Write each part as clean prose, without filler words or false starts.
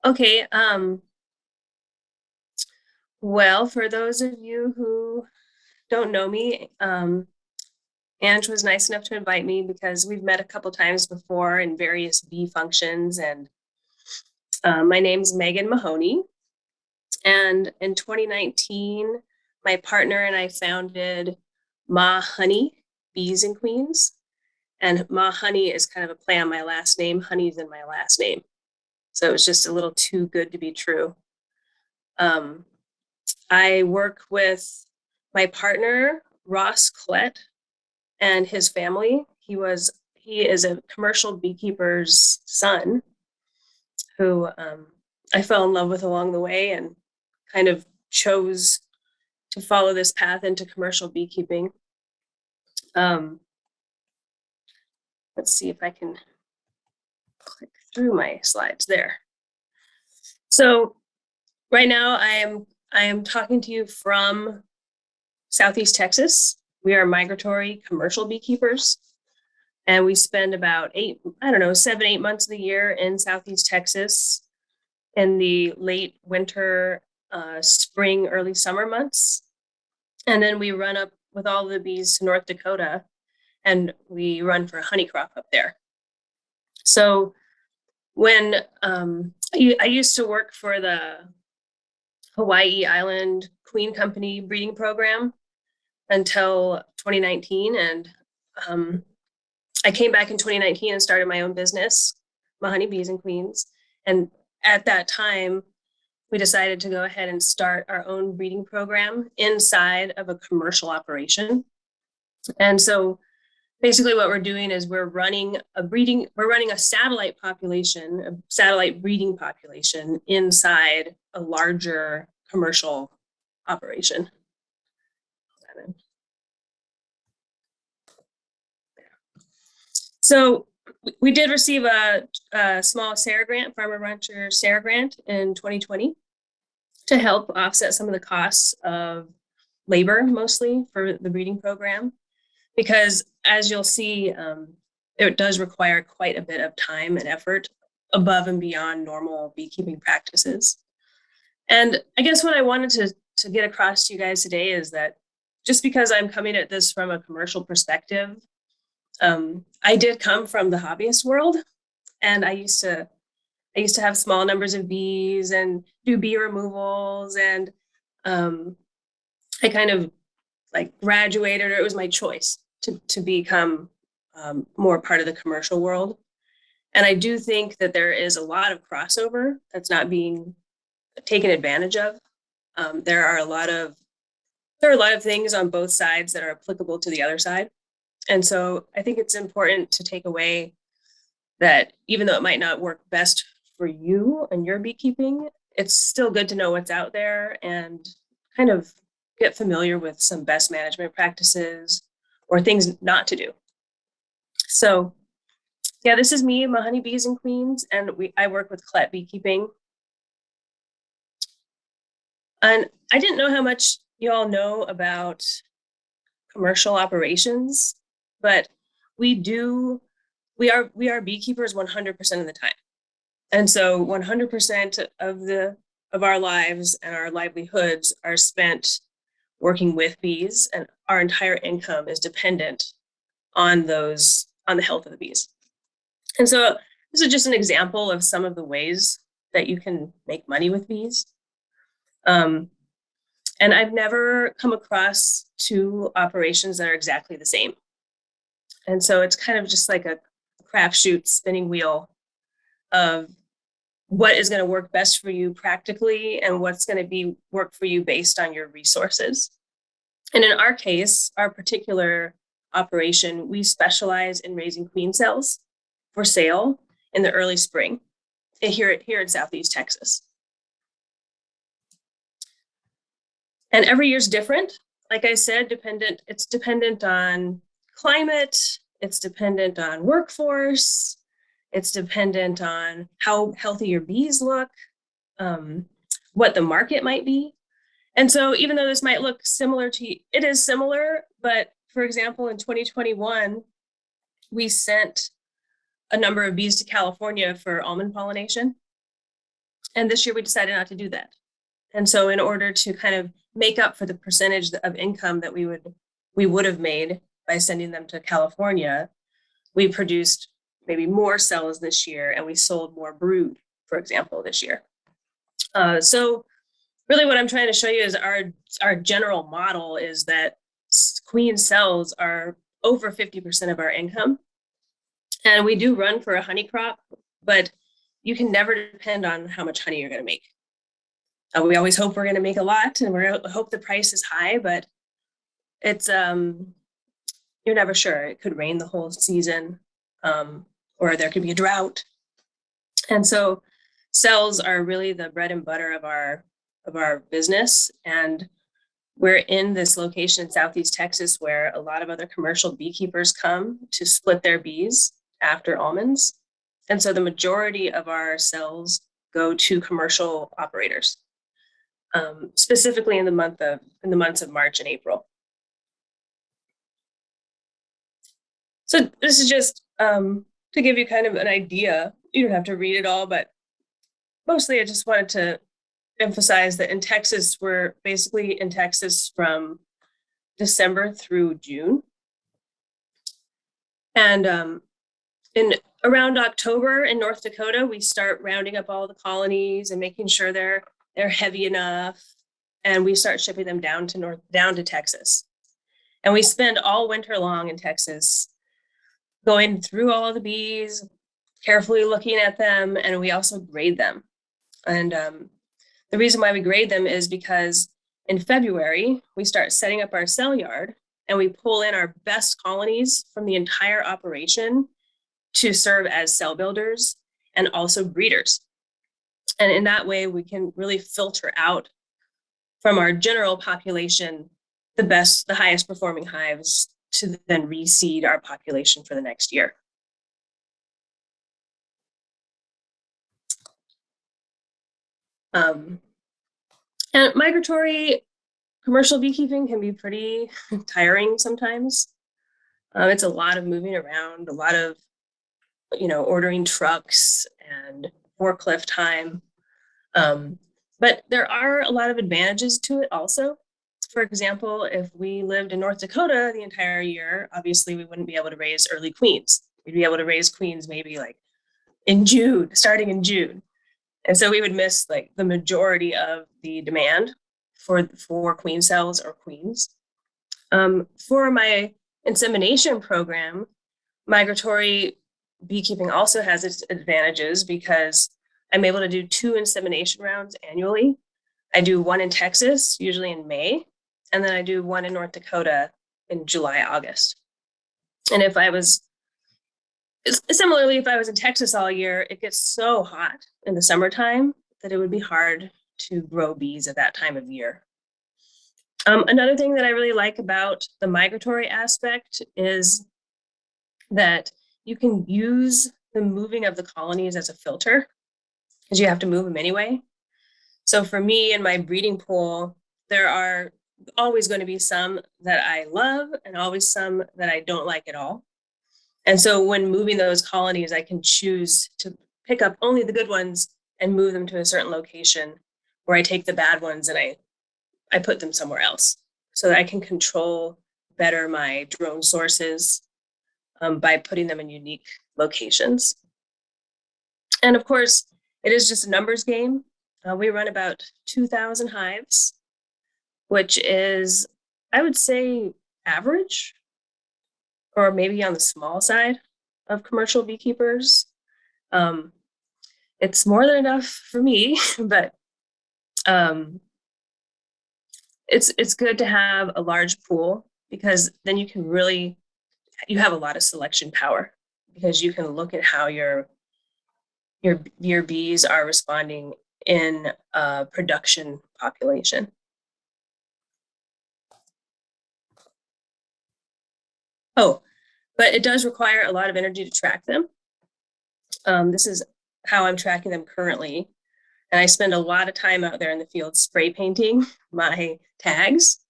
Okay, well, for those of you who don't know me, Ange was nice enough to invite me because we've met a couple times before in various bee functions. And my name's Megan Mahoney. And in 2019, my partner and I founded Mahoney Bees and Queens. And Mahoney is kind of a play on my last name. Honey's in my last name. So it was just a little too good to be true. I work with my partner, Ross Klett, and his family. He is a commercial beekeeper's son who I fell in love with along the way and kind of chose to follow this path into commercial beekeeping. Um, let's see if I can click through my slides there. So right now I am talking to you from Southeast Texas. We are migratory commercial beekeepers, and we spend about 7, 8 months of the year in Southeast Texas in the late winter, spring, early summer months. And then we run up with all the bees to North Dakota, and we run for honey crop up there. So when I used to work for the Hawaii Island Queen Company breeding program until 2019. And I came back in 2019 and started my own business, Mahoney Bees and Queens. And at that time, we decided to go ahead and start our own breeding program inside of a commercial operation. And so basically what we're doing is we're running a satellite population, a satellite breeding population inside a larger commercial operation. So we did receive a small SARE grant, Farmer Rancher SARE grant in 2020 to help offset some of the costs of labor, mostly for the breeding program, because as you'll see, it does require quite a bit of time and effort above and beyond normal beekeeping practices. And I guess what I wanted to get across to you guys today is that just because I'm coming at this from a commercial perspective, I did come from the hobbyist world, and I used to have small numbers of bees and do bee removals, and I kind of like graduated, or it was my choice to become more part of the commercial world. And I do think that there is a lot of crossover that's not being taken advantage of. There are a lot of things on both sides that are applicable to the other side. And so I think it's important to take away that even though it might not work best for you and your beekeeping, it's still good to know what's out there and kind of get familiar with some best management practices or things not to do. So yeah, this is me, Mahoney Bees and Queens, and I work with Klett Beekeeping. And I didn't know how much you all know about commercial operations, but we are beekeepers 100% of the time. And so 100% of our lives and our livelihoods are spent working with bees, and our entire income is dependent on the health of the bees. And so this is just an example of some of the ways that you can make money with bees. And I've never come across two operations that are exactly the same. And so it's kind of just like a crapshoot spinning wheel of what is going to work best for you practically and what's going to work for you based on your resources. And in our case, our particular operation, we specialize in raising queen cells for sale in the early spring here in Southeast Texas. And every year is different. Like I said, it's dependent on climate, it's dependent on workforce, it's dependent on how healthy your bees look, what the market might be. And so even though this might look similar it is similar, but for example, in 2021, we sent a number of bees to California for almond pollination. And this year we decided not to do that. And so in order to kind of make up for the percentage of income that we would have made by sending them to California, we produced maybe more cells this year, and we sold more brood, for example, this year. So really what I'm trying to show you is our general model is that queen cells are over 50% of our income. And we do run for a honey crop, but you can never depend on how much honey you're going to make. We always hope we're going to make a lot, and we hope the price is high, but it's you're never sure. It could rain the whole season, or there could be a drought. And so cells are really the bread and butter of our business. And we're in this location in Southeast Texas where a lot of other commercial beekeepers come to split their bees after almonds. And so the majority of our cells go to commercial operators, specifically in the months of March and April. So this is just to give you kind of an idea. You don't have to read it all, but mostly I just wanted to emphasize that in Texas, we're basically in Texas from December through June. And in around October in North Dakota, we start rounding up all the colonies and making sure they're heavy enough. And we start shipping them down to Texas. And we spend all winter long in Texas going through all of the bees, carefully looking at them, and we also grade them. And the reason why we grade them is because in February, we start setting up our cell yard and we pull in our best colonies from the entire operation to serve as cell builders and also breeders. And in that way, we can really filter out from our general population the highest performing hives to then reseed our population for the next year. And migratory commercial beekeeping can be pretty tiring sometimes. It's a lot of moving around, a lot of, ordering trucks and forklift time. But there are a lot of advantages to it also. For example, if we lived in North Dakota the entire year, obviously we wouldn't be able to raise early queens. We'd be able to raise queens maybe like in June, starting in June. And so we would miss like the majority of the demand for queen cells or queens. For my insemination program, migratory beekeeping also has its advantages because I'm able to do 2 insemination rounds annually. I do one in Texas, usually in May, and then I do one in North Dakota in July, August. And if I was in Texas all year, it gets so hot in the summertime that it would be hard to grow bees at that time of year. Another thing that I really like about the migratory aspect is that you can use the moving of the colonies as a filter because you have to move them anyway. So for me in my breeding pool, there are always going to be some that I love and always some that I don't like at all. And so when moving those colonies, I can choose to pick up only the good ones and move them to a certain location, where I take the bad ones and I put them somewhere else so that I can control better my drone sources by putting them in unique locations. And of course, it is just a numbers game. We run about 2,000 hives, which is, I would say, average, or maybe on the small side of commercial beekeepers. It's more than enough for me, but it's good to have a large pool because then you have a lot of selection power because you can look at how your bees are responding in a production population. Oh, but it does require a lot of energy to track them. This is how I'm tracking them currently. And I spend a lot of time out there in the field spray painting my tags.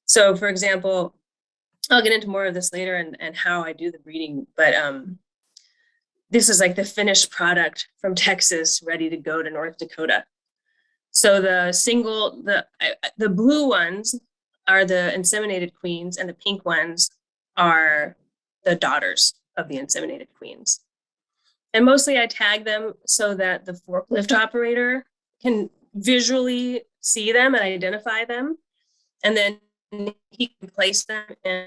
So for example, I'll get into more of this later and how I do the breeding, but this is like the finished product from Texas, ready to go to North Dakota. So the blue ones are the inseminated queens, and the pink ones are the daughters of the inseminated queens. And mostly I tag them so that the forklift operator can visually see them and identify them. And then he can place them in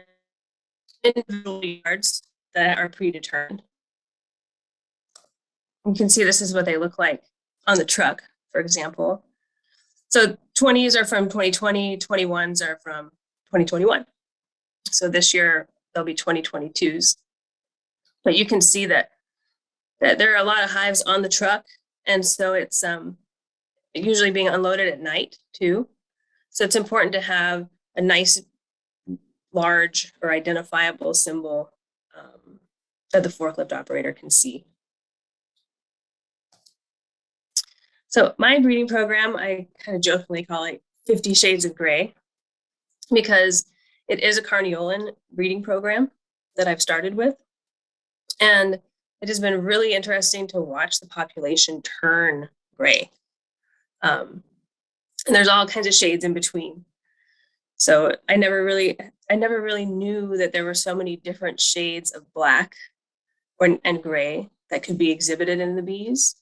individual yards that are predetermined. You can see this is what they look like on the truck, for example. So 20s are from 2020, 21s are from 2021. So this year there'll be 2022s. But you can see that there are a lot of hives on the truck. And so it's usually being unloaded at night too. So it's important to have a nice, large or identifiable symbol that the forklift operator can see. So my breeding program, I kind of jokingly call it 50 Shades of Gray, because it is a Carniolan breeding program that I've started with. And it has been really interesting to watch the population turn gray. And there's all kinds of shades in between. So I never really knew that there were so many different shades of black and gray that could be exhibited in the bees.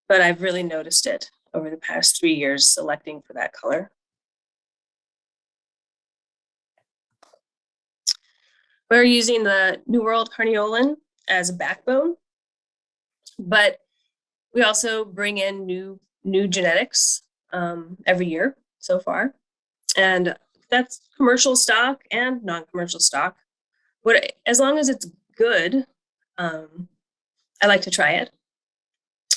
But I've really noticed it over the past 3 years selecting for that color. We're using the New World Carniolan as a backbone, but we also bring in new genetics every year so far. And that's commercial stock and non-commercial stock. As long as it's good, I like to try it.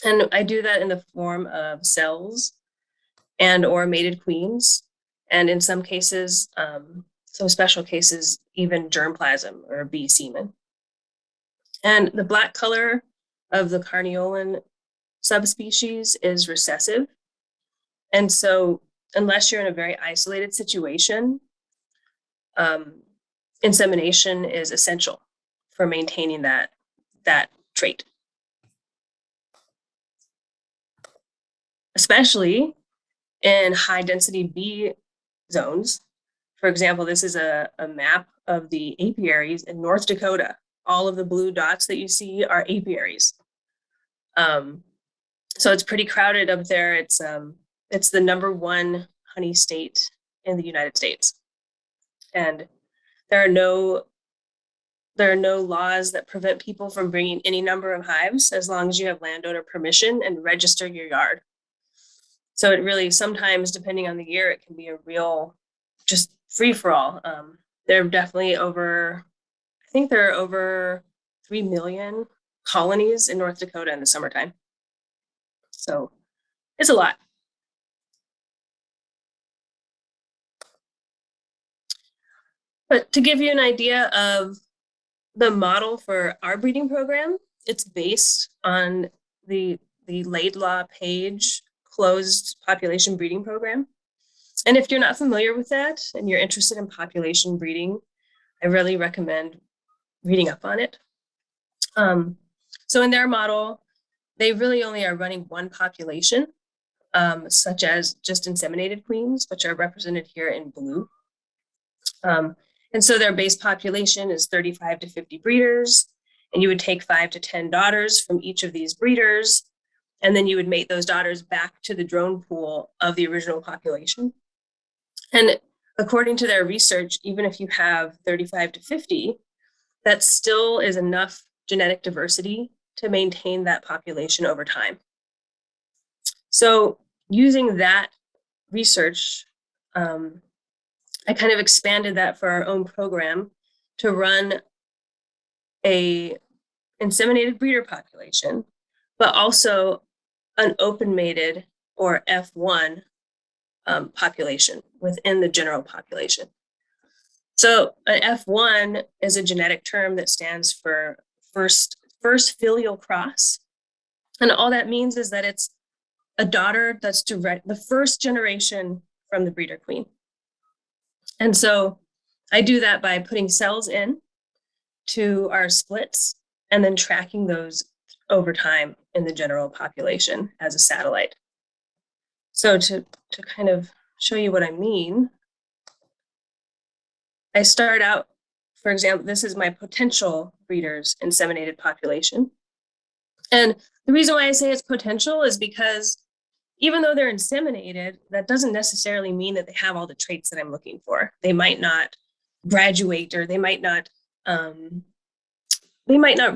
And I do that in the form of cells and or mated queens. And in some cases, some special cases, even germplasm or bee semen. And the black color of the Carniolan subspecies is recessive. And so unless you're in a very isolated situation, insemination is essential for maintaining that trait. Especially in high density bee zones. For example, this is a map of the apiaries in North Dakota. All of the blue dots that you see are apiaries. So it's pretty crowded up there. It's the #1 honey state in the United States. And there are no laws that prevent people from bringing any number of hives as long as you have landowner permission and register your yard. So it really, sometimes, depending on the year, it can be a real just free-for-all. There are definitely I think there are over 3 million colonies in North Dakota in the summertime. So it's a lot. But to give you an idea of the model for our breeding program, it's based on the Laidlaw Page closed population breeding program. And if you're not familiar with that and you're interested in population breeding, I really recommend reading up on it. So in their model, they really only are running one population, such as just inseminated queens, which are represented here in blue. And so their base population is 35 to 50 breeders, and you would take 5 to 10 daughters from each of these breeders, and then you would mate those daughters back to the drone pool of the original population. And according to their research, even if you have 35 to 50, that still is enough genetic diversity to maintain that population over time. So using that research, I kind of expanded that for our own program to run a inseminated breeder population, but also an open mated or F1 population within the general population. So an F1 is a genetic term that stands for first filial cross. And all that means is that it's a daughter that's the first generation from the breeder queen. And so I do that by putting cells in to our splits and then tracking those over time in the general population as a satellite. So to kind of show you what I mean, I start out, for example, this is my potential breeders inseminated population. And the reason why I say it's potential is because even though they're inseminated, that doesn't necessarily mean that they have all the traits that I'm looking for. They might not graduate, or they might not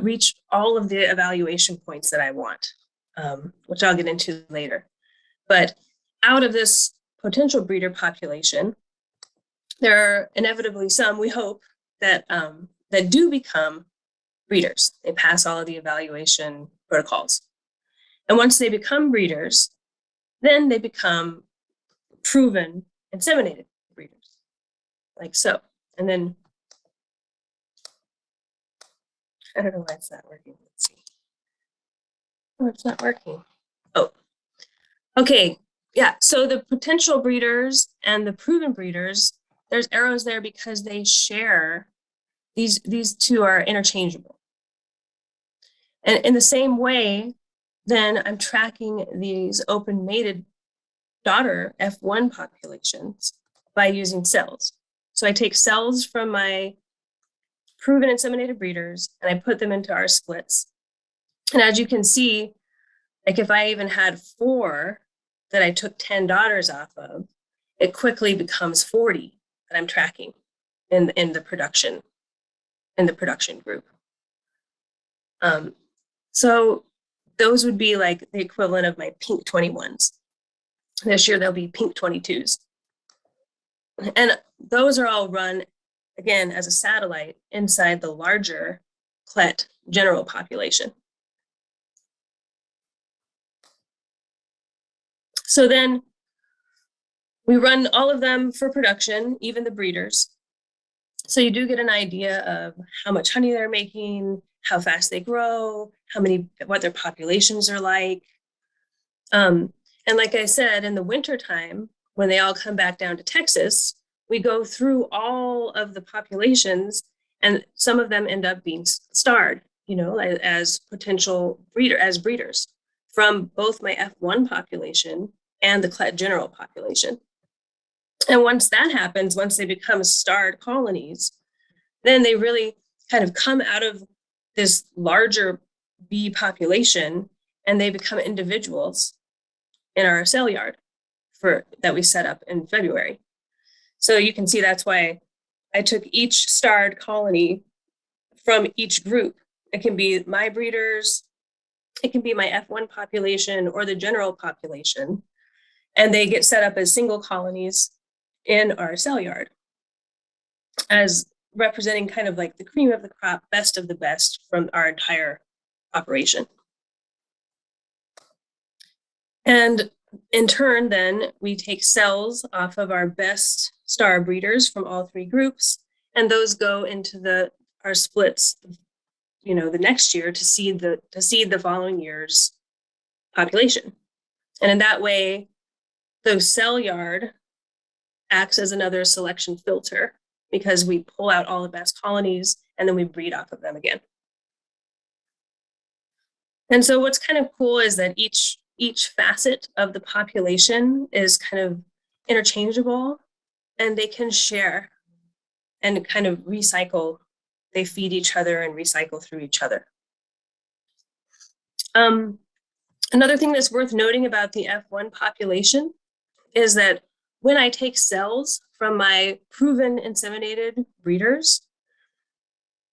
reach all of the evaluation points that I want, which I'll get into later. But out of this potential breeder population, there are inevitably some, we hope, that do become breeders. They pass all of the evaluation protocols. And once they become breeders, then they become proven inseminated breeders, like so. And then, I don't know why it's not working. Let's see. Oh, it's not working. Oh, okay. Yeah, so the potential breeders and the proven breeders, there's arrows there because they share, these two are interchangeable. And in the same way, then I'm tracking these open mated daughter F1 populations by using cells. So I take cells from my proven inseminated breeders and I put them into our splits. And as you can see, like if I even had 4 that I took 10 daughters off of, it quickly becomes 40 that I'm tracking in the production group. So those would be like the equivalent of my pink 21s. This year, there'll be pink 22s. And those are all run, again, as a satellite inside the larger CLET general population. So then we run all of them for production, even the breeders. So you do get an idea of how much honey they're making, how fast they grow, what their populations are like. And like I said, in the wintertime, when they all come back down to Texas, we go through all of the populations, and some of them end up being starred, as potential breeders from both my F1 population and the CLET general population. And once that happens, once they become starred colonies, then they really kind of come out of this larger bee population and they become individuals in our cell yard that we set up in February. So you can see that's why I took each starred colony from each group. It can be my breeders, it can be my F1 population or the general population, and they get set up as single colonies in our cell yard as representing kind of like the cream of the crop, best of the best from our entire operation. And in turn, then we take cells off of our best star breeders from all 3 groups, and those go into our splits, the next year to seed the following year's population. And in that way, the cell yard acts as another selection filter because we pull out all the best colonies and then we breed off of them again. And so what's kind of cool is that each facet of the population is kind of interchangeable, and they can share and kind of recycle. They feed each other and recycle through each other. Another thing that's worth noting about the F1 population is that when I take cells from my proven inseminated breeders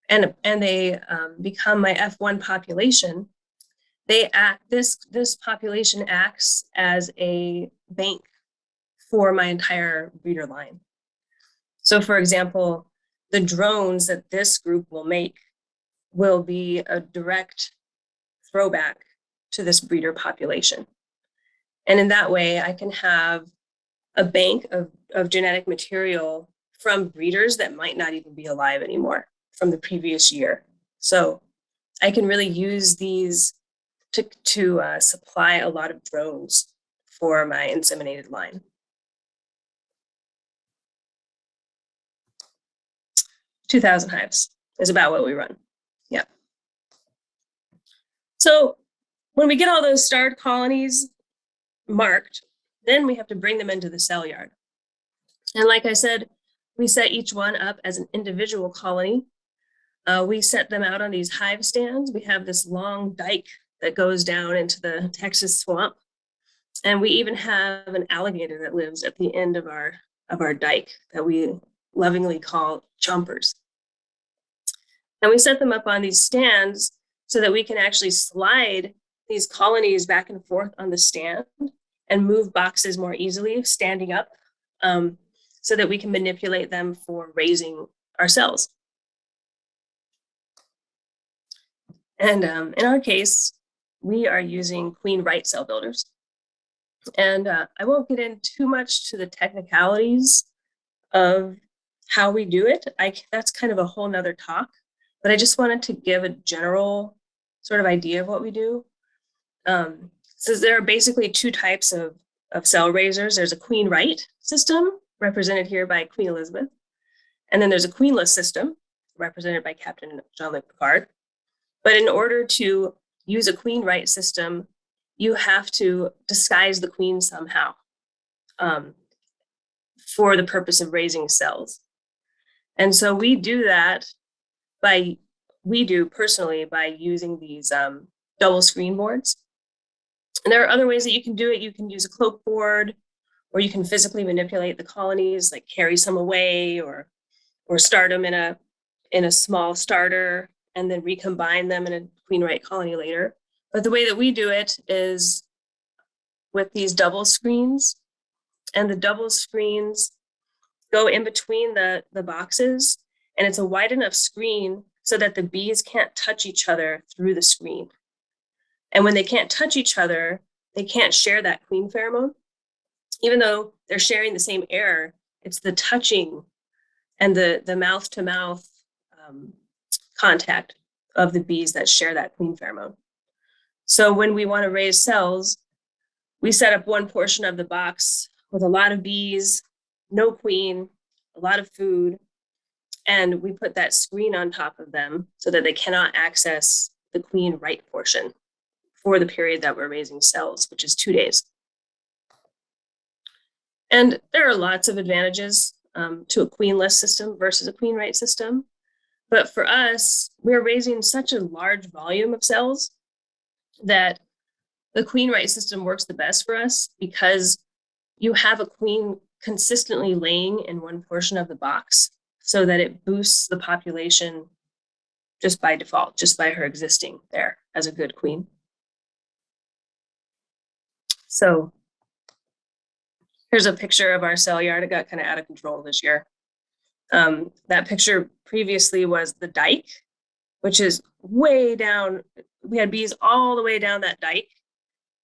and they become my F1 population, this population acts as a bank for my entire breeder line. So for example, the drones that this group will make will be a direct throwback to this breeder population. And in that way, I can have a bank of genetic material from breeders that might not even be alive anymore from the previous year. So I can really use these to supply a lot of drones for my inseminated line. $2,000 hives is about what we run. Yeah. So when we get all those starred colonies marked, then we have to bring them into the cell yard. And like I said, we set each one up as an individual colony. We set them out on these hive stands. We have this long dike that goes down into the Texas swamp. And we even have an alligator that lives at the end of our dike that we lovingly call chompers. And we set them up on these stands so that we can actually slide these colonies back and forth on the stand and move boxes more easily standing up, so that we can manipulate them for raising our cells. And in our case, we are using Queen Right cell builders. And I won't get in too much to the technicalities of how we do it. That's kind of a whole nother talk, but I just wanted to give a general sort of idea of what we do. So there are basically two types of cell raisers. There's a Queen Right system, represented here by Queen Elizabeth. And then there's a queenless system, represented by Captain Jean-Luc Picard. But in order to use a Queen Right system, you have to disguise the queen somehow, for the purpose of raising cells. And so we do that personally by using these double screen boards. And there are other ways that you can do it. You can use a cloak board, or you can physically manipulate the colonies, like carry some away, or start them in a small starter and then recombine them in a Queen Right colony later. But the way that we do it is with these double screens, and the double screens go in between the boxes, and it's a wide enough screen so that the bees can't touch each other through the screen. And when they can't touch each other, they can't share that queen pheromone. Even though they're sharing the same air, it's the touching and the mouth-to-mouth contact of the bees that share that queen pheromone. So when we want to raise cells, we set up one portion of the box with a lot of bees, no queen, a lot of food, and we put that screen on top of them so that they cannot access the Queen Right portion for the period that we're raising cells, which is 2 days. And there are lots of advantages to a queenless system versus a Queen Right system. But for us, we're raising such a large volume of cells that the Queen Right system works the best for us, because you have a queen consistently laying in one portion of the box so that it boosts the population just by default, just by her existing there as a good queen. So here's a picture of our cell yard. It got kind of out of control this year. That picture previously was the dike, which is way down. We had bees all the way down that dike,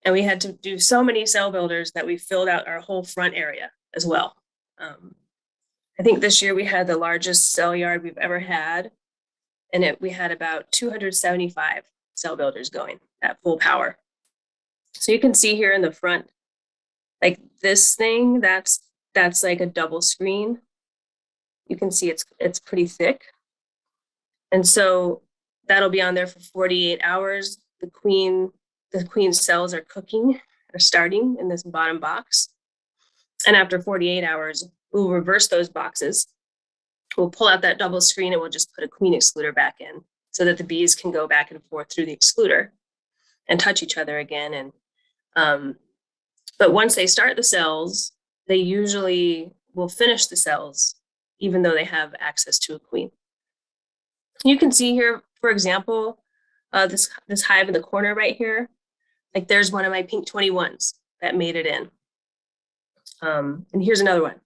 and we had to do so many cell builders that we filled out our whole front area as well. I think this year we had the largest cell yard we've ever had, and we had about 275 cell builders going at full power. So you can see here in the front, like this thing, that's like a double screen. You can see it's pretty thick. And so that'll be on there for 48 hours. The queen cells are cooking, or starting in this bottom box. And after 48 hours, we'll reverse those boxes. We'll pull out that double screen and we'll just put a queen excluder back in so that the bees can go back and forth through the excluder and touch each other again. And but once they start the cells, they usually will finish the cells, even though they have access to a queen. You can see here, for example, this hive in the corner right here, like there's one of my pink 21s that made it in. And here's another one,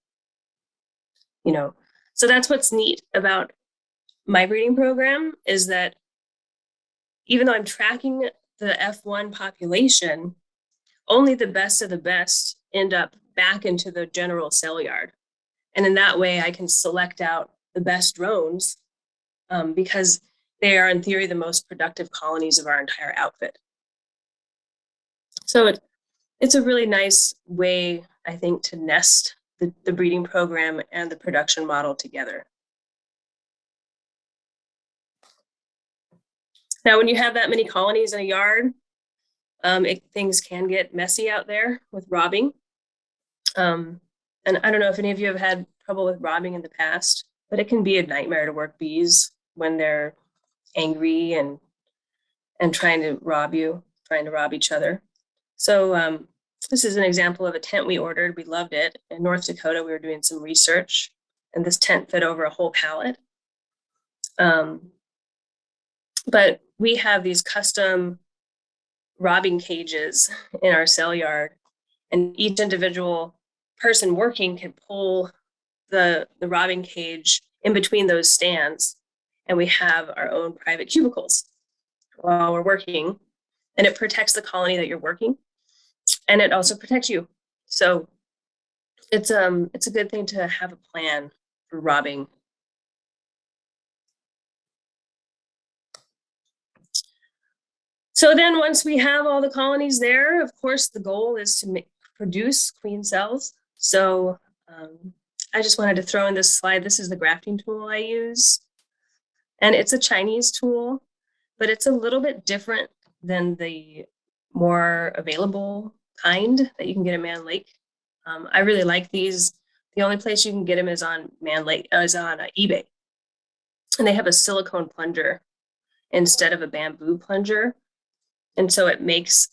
so that's what's neat about my breeding program, is that even though I'm tracking the F1 population, only the best of the best end up back into the general cell yard. And in that way, I can select out the best drones, because they are in theory the most productive colonies of our entire outfit. So it's a really nice way, I think, to nest the breeding program and the production model together. Now, when you have that many colonies in a yard, things can get messy out there with robbing. And I don't know if any of you have had trouble with robbing in the past, but it can be a nightmare to work bees when they're angry and trying to rob each other. So this is an example of a tent we ordered. We loved it. In North Dakota, we were doing some research, and this tent fit over a whole pallet. But we have these custom robbing cages in our cell yard, and each individual person working can pull the robbing cage in between those stands, and we have our own private cubicles while we're working, and it protects the colony that you're working, and it also protects you. So it's a good thing to have a plan for robbing. So then once we have all the colonies there, of course, the goal is to produce queen cells. So I just wanted to throw in this slide. This is the grafting tool I use. And it's a Chinese tool, but it's a little bit different than the more available kind that you can get at Man Lake. I really like these. The only place you can get them is on Man Lake, is on eBay. And they have a silicone plunger instead of a bamboo plunger. And so it makes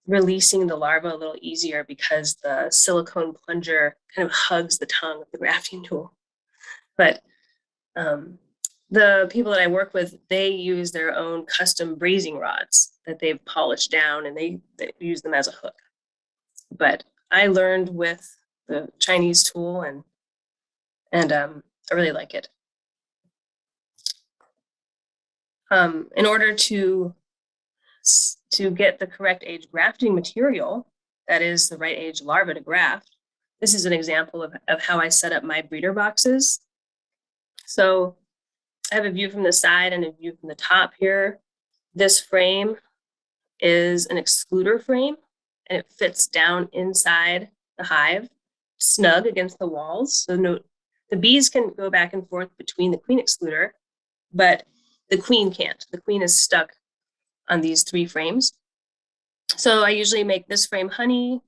releasing the larva a little easier because the silicone plunger kind of hugs the tongue of the grafting tool. But the people that I work with, they use their own custom brazing rods that they've polished down, and they use them as a hook. But I learned with the Chinese tool, and I really like it. In order to get the correct age grafting material, that is the right age larva to graft, this is an example of how I set up my breeder boxes. So I have a view from the side and a view from the top here. This frame is an excluder frame, and it fits down inside the hive, snug against the walls. So the bees can go back and forth between the queen excluder, but the queen can't. The queen is stuck on these 3 frames. So I usually make this frame honey.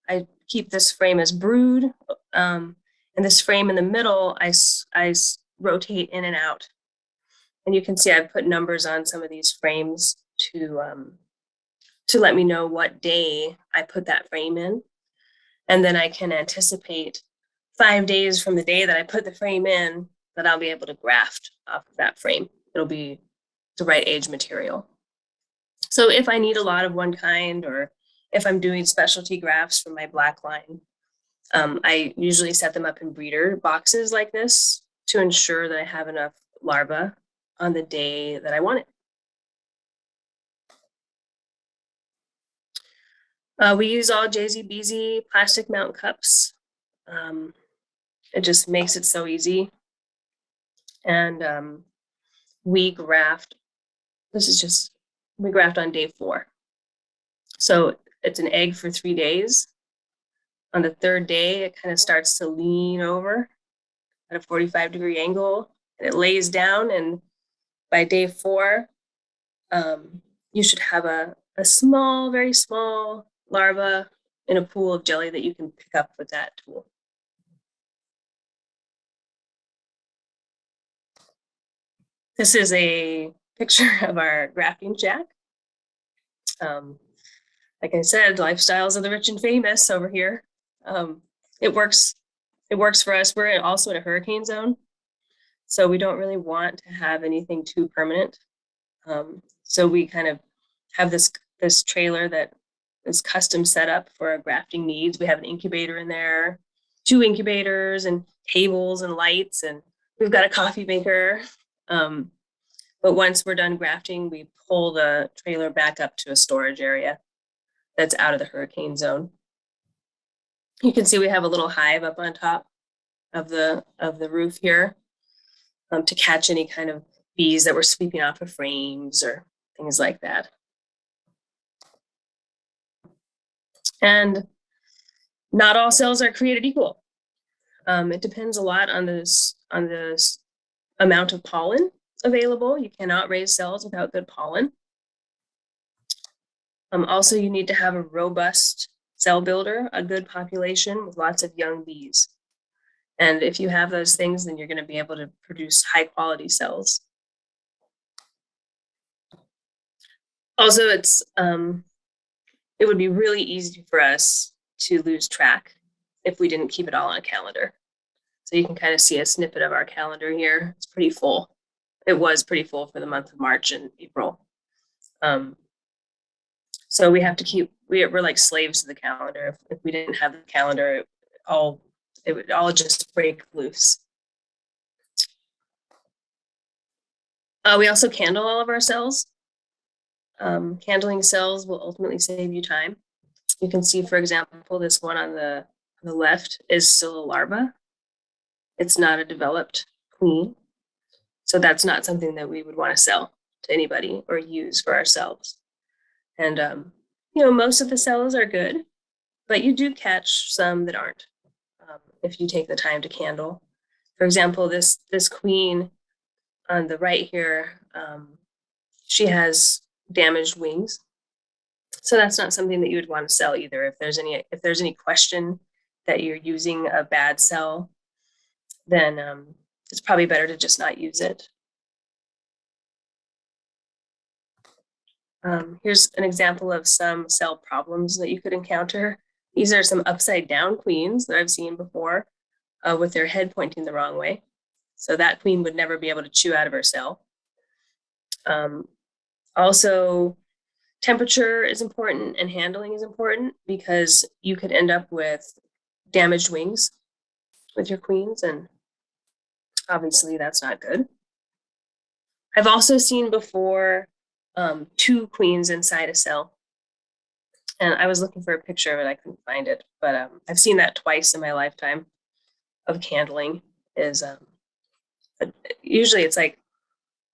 I keep this frame as brood. And this frame in the middle, I rotate in and out. And you can see I've put numbers on some of these frames to let me know what day I put that frame in. And then I can anticipate 5 days from the day that I put the frame in that I'll be able to graft off of that frame. It'll be the right age material. So if I need a lot of one kind, or if I'm doing specialty grafts for my black line, I usually set them up in breeder boxes like this to ensure that I have enough larvae on the day that I want it. We use all JZBZ plastic mountain cups. It just makes it so easy. And we graft, we graft on day 4. So it's an egg for 3 days. On the 3rd day, it kind of starts to lean over at a 45-degree angle, and it lays down. And by day 4, you should have a small, very small larva in a pool of jelly that you can pick up with that tool. This is a picture of our grafting shack. Like I said, lifestyles of the rich and famous over here. It works for us. We're also in a hurricane zone, so we don't really want to have anything too permanent. So we kind of have this trailer that is custom set up for our grafting needs. We have an incubator in there, 2 incubators and tables and lights, and we've got a coffee maker. But once we're done grafting, we pull the trailer back up to a storage area that's out of the hurricane zone. You can see we have a little hive up on top of the roof here to catch any kind of bees that were sweeping off of frames or things like that. And not all cells are created equal. It depends a lot on the amount of pollen. available. You cannot raise cells without good pollen. Also, you need to have a robust cell builder, a good population with lots of young bees. And if you have those things, then you're going to be able to produce high quality cells. Also, it would be really easy for us to lose track if we didn't keep it all on a calendar. So you can kind of see a snippet of our calendar here. It's pretty full. It was pretty full for the month of March and April. So we have to keep, we're like slaves to the calendar. If we didn't have the calendar, it would all just break loose. We also candle all of our cells. Candling cells will ultimately save you time. You can see, for example, this one on the left is still a larva. It's not a developed queen. So that's not something that we would want to sell to anybody or use for ourselves. And, most of the cells are good, but you do catch some that aren't if you take the time to candle. For example, this queen on the right here, she has damaged wings. So that's not something that you would want to sell either. If there's any question that you're using a bad cell, then it's probably better to just not use it. Here's an example of some cell problems that you could encounter. These are some upside down queens that I've seen before with their head pointing the wrong way. So that queen would never be able to chew out of her cell. Also, temperature is important and handling is important because you could end up with damaged wings with your queens, and obviously that's not good. I've also seen before 2 queens inside a cell. And I was looking for a picture of it, I couldn't find it, but I've seen that twice in my lifetime of candling. Usually it's like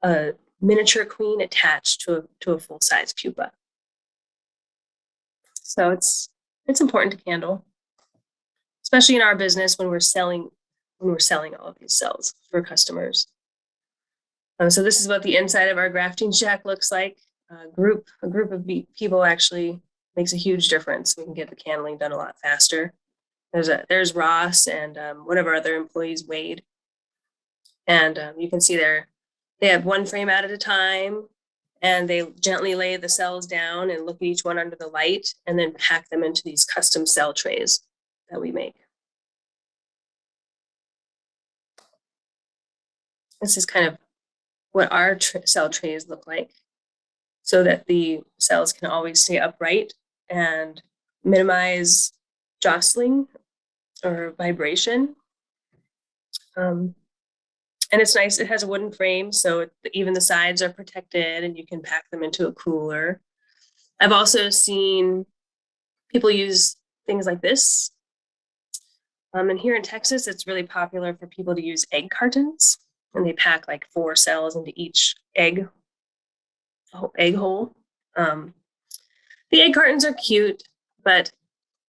a miniature queen attached to a full-size pupa. So it's important to candle, especially in our business when we're selling all of these cells for customers. So this is what the inside of our grafting shack looks like. A group of people actually makes a huge difference. We can get the candling done a lot faster. There's Ross and one of our other employees, Wade. And you can see they have one frame out at a time, and they gently lay the cells down and look at each one under the light and then pack them into these custom cell trays that we make. This is kind of what our cell trays look like, so that the cells can always stay upright and minimize jostling or vibration. And it's nice, it has a wooden frame, so even the sides are protected and you can pack them into a cooler. I've also seen people use things like this. And here in Texas, it's really popular for people to use egg cartons, and they pack like 4 cells into each egg hole. The egg cartons are cute, but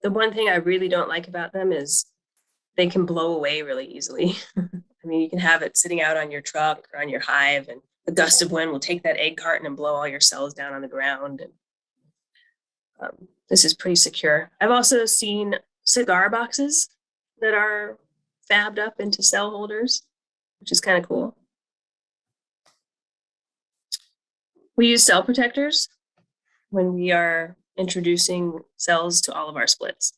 the one thing I really don't like about them is they can blow away really easily. I mean, you can have it sitting out on your truck or on your hive, and a gust of wind will take that egg carton and blow all your cells down on the ground. And this is pretty secure. I've also seen cigar boxes that are fabbed up into cell holders, which is kind of cool. We use cell protectors when we are introducing cells to all of our splits.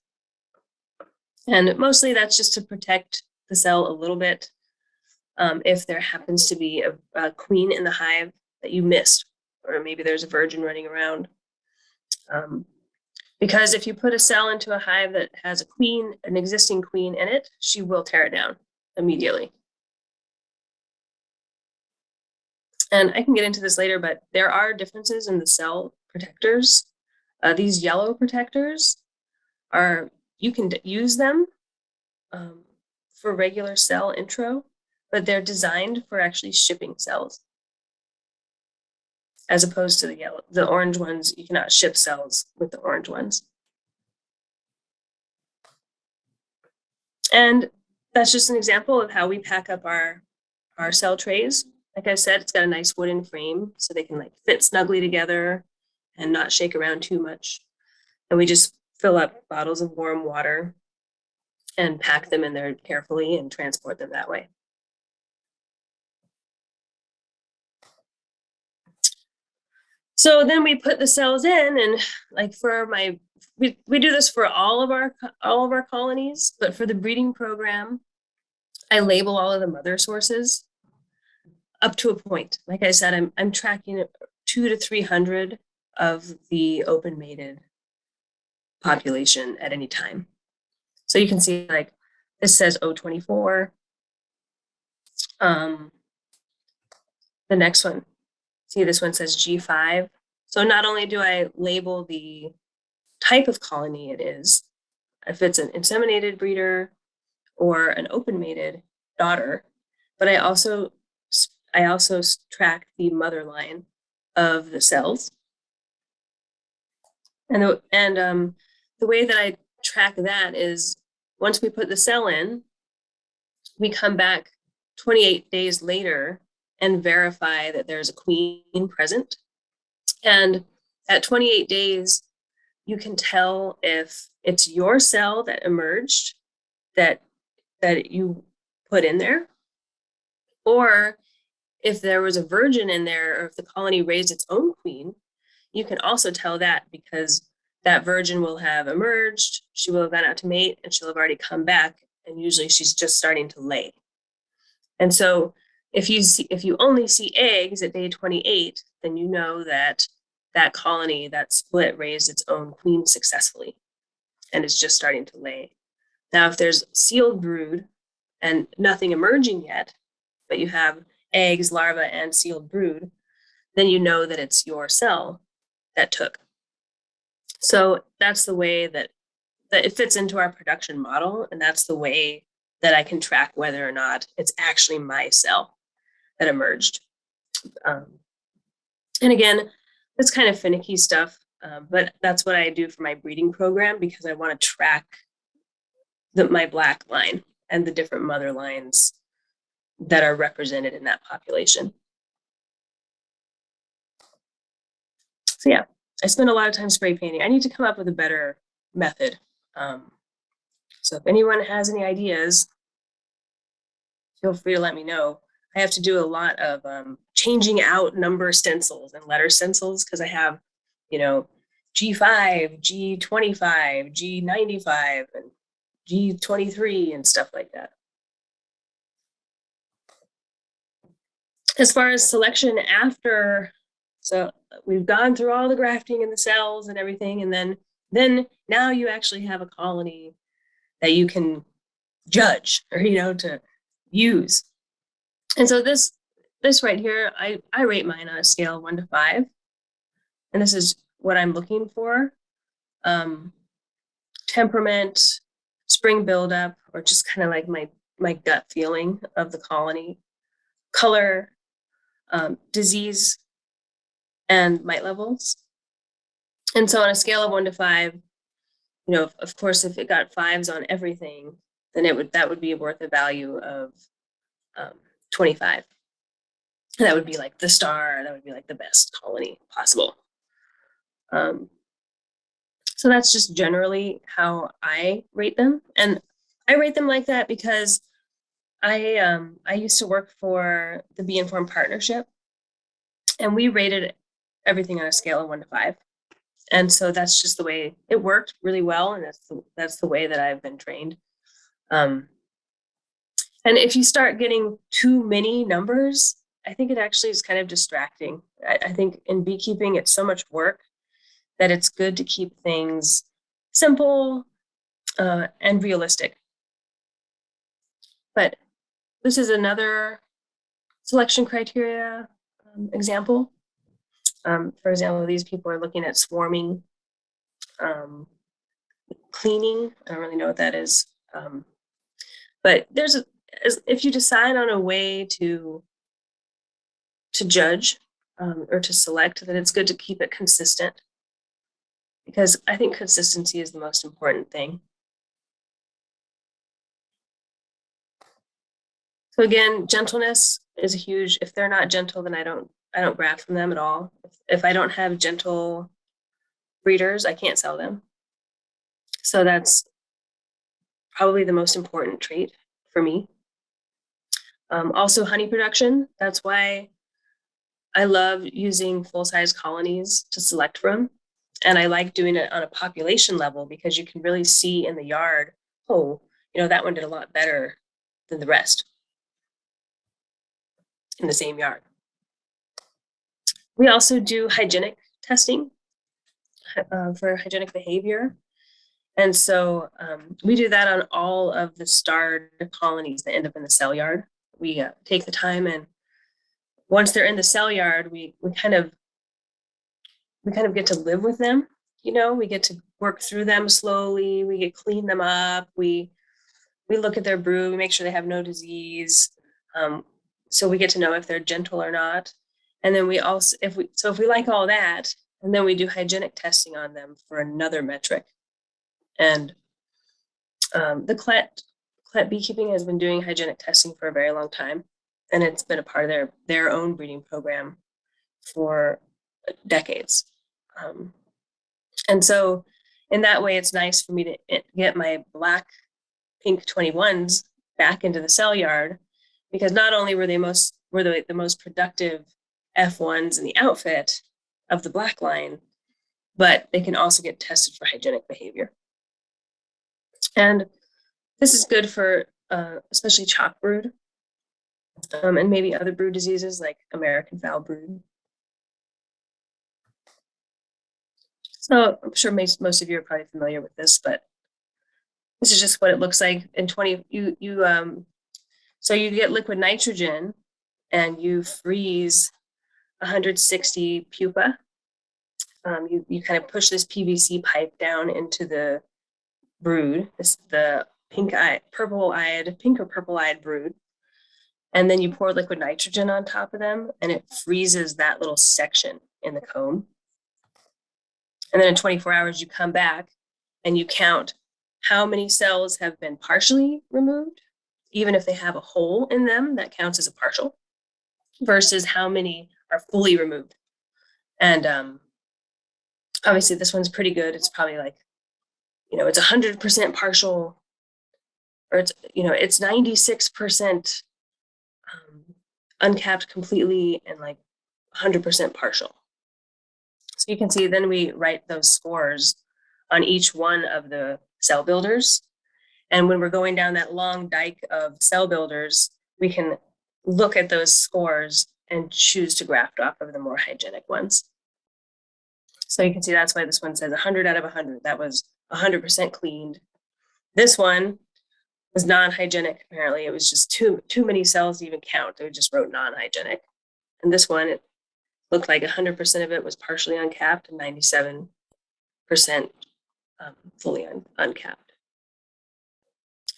And mostly that's just to protect the cell a little bit. If there happens to be a queen in the hive that you missed, or maybe there's a virgin running around. Because if you put a cell into a hive that has an existing queen in it, she will tear it down immediately. And I can get into this later, but there are differences in the cell protectors. These yellow protectors you can use them for regular cell intro, but they're designed for actually shipping cells. As opposed to the orange ones, you cannot ship cells with the orange ones. And that's just an example of how we pack up our cell trays. Like I said, it's got a nice wooden frame so they can like fit snugly together and not shake around too much. And we just fill up bottles of warm water and pack them in there carefully and transport them that way. So then we put the cells in, and like for we do this for all of our colonies, but for the breeding program, I label all of the mother sources up to a point. Like I said, I'm tracking 200 to 300 of the open mated population at any time. So you can see like this says O24. The next one, see this one says G5. So not only do I label the type of colony it is, if it's an inseminated breeder or an open mated daughter, but I also track the mother line of the cells. And the way that I track that is once we put the cell in, we come back 28 days later and verify that there's a queen present. And at 28 days, you can tell if it's your cell that emerged that you put in there, or if there was a virgin in there, or if the colony raised its own queen, you can also tell that because that virgin will have emerged, she will have gone out to mate, and she'll have already come back, and usually she's just starting to lay. And so if you only see eggs at day 28, then you know that that colony, that split, raised its own queen successfully and is just starting to lay. Now, if there's sealed brood and nothing emerging yet, but you have eggs, larvae, and sealed brood, then you know that it's your cell that took. So that's the way that it fits into our production model, and that's the way that I can track whether or not it's actually my cell that emerged. And again, it's kind of finicky stuff, but that's what I do for my breeding program because I want to track my black line and the different mother lines that are represented in that population. So yeah, I spend a lot of time spray painting. I need to come up with a better method. So if anyone has any ideas, feel free to let me know. I have to do a lot of changing out number stencils and letter stencils because I have, G5, G25, G95, and G23 and stuff like that. As far as selection after, so we've gone through all the grafting and the cells and everything, and then now you actually have a colony that you can judge or, to use. And so this right here, I rate mine on a scale of 1 to 5. And this is what I'm looking for. Temperament, spring buildup, or just kind of like my gut feeling of the colony, color, disease, and mite levels. And so on a scale of 1 to 5, of course, if it got 5s on everything, then that would be worth a value of 25. That would be like the star. That would be like the best colony possible. So that's just generally how I rate them. And I rate them like that because I used to work for the Bee Informed Partnership, and we rated everything on a scale of 1 to 5. And so that's just the way it worked really well. And that's the way that I've been trained. And if you start getting too many numbers, I think it actually is kind of distracting. I think in beekeeping, it's so much work that it's good to keep things simple and realistic. But this is another selection criteria example. For example, these people are looking at swarming, cleaning. I don't really know what that is. But if you decide on a way to judge or to select, then it's good to keep it consistent, because I think consistency is the most important thing. So again, gentleness is a huge, if they're not gentle, then I don't graft from them at all. If I don't have gentle breeders, I can't sell them. So that's probably the most important trait for me. Also honey production. That's why I love using full-size colonies to select from. And I like doing it on a population level because you can really see in the yard, oh, that one did a lot better than the rest in the same yard. We also do hygienic testing for hygienic behavior. And so we do that on all of the starred colonies that end up in the cell yard. We take the time, and once they're in the cell yard, we kind of get to live with them. We get to work through them slowly. We get clean them up. We look at their brood. We make sure they have no disease. So we get to know if they're gentle or not. And then we also, if we like all that, and then we do hygienic testing on them for another metric. And the Clet beekeeping has been doing hygienic testing for a very long time, and it's been a part of their own breeding program for decades. And so in that way, it's nice for me to get my black pink 21s back into the cell yard, because not only were they the most productive F1s in the outfit of the black line, but they can also get tested for hygienic behavior. And this is good for especially chalk brood, and maybe other brood diseases like American foul brood. So I'm sure most of you are probably familiar with this, but this is just what it looks like in 20. So you get liquid nitrogen, and you freeze 160 pupa. You kind of push this PVC pipe down into the brood, the pink or purple-eyed brood, and then you pour liquid nitrogen on top of them, and it freezes that little section in the comb. And then in 24 hours, you come back and you count how many cells have been partially removed. Even if they have a hole in them, that counts as a partial, versus how many are fully removed. And obviously this one's pretty good. It's probably like, it's 100% partial, or it's 96% uncapped completely and like 100% partial. So you can see, then we write those scores on each one of the cell builders. And when we're going down that long dike of cell builders, we can look at those scores and choose to graft off of the more hygienic ones. So you can see that's why this one says 100 out of 100. That was 100% cleaned. This one was non-hygienic, apparently. It was just too many cells to even count. They just wrote non-hygienic. And this one, it looked like 100% of it was partially uncapped and 97% fully uncapped.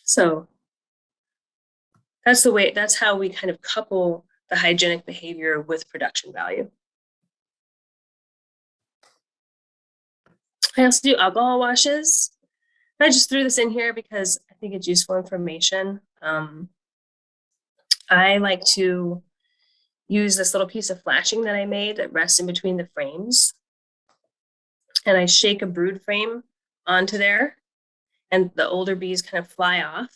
So that's how we kind of couple the hygienic behavior with production value. I also do alcohol washes. I just threw this in here because I think it's useful information. I like to use this little piece of flashing that I made that rests in between the frames. And I shake a brood frame onto there, and the older bees kind of fly off.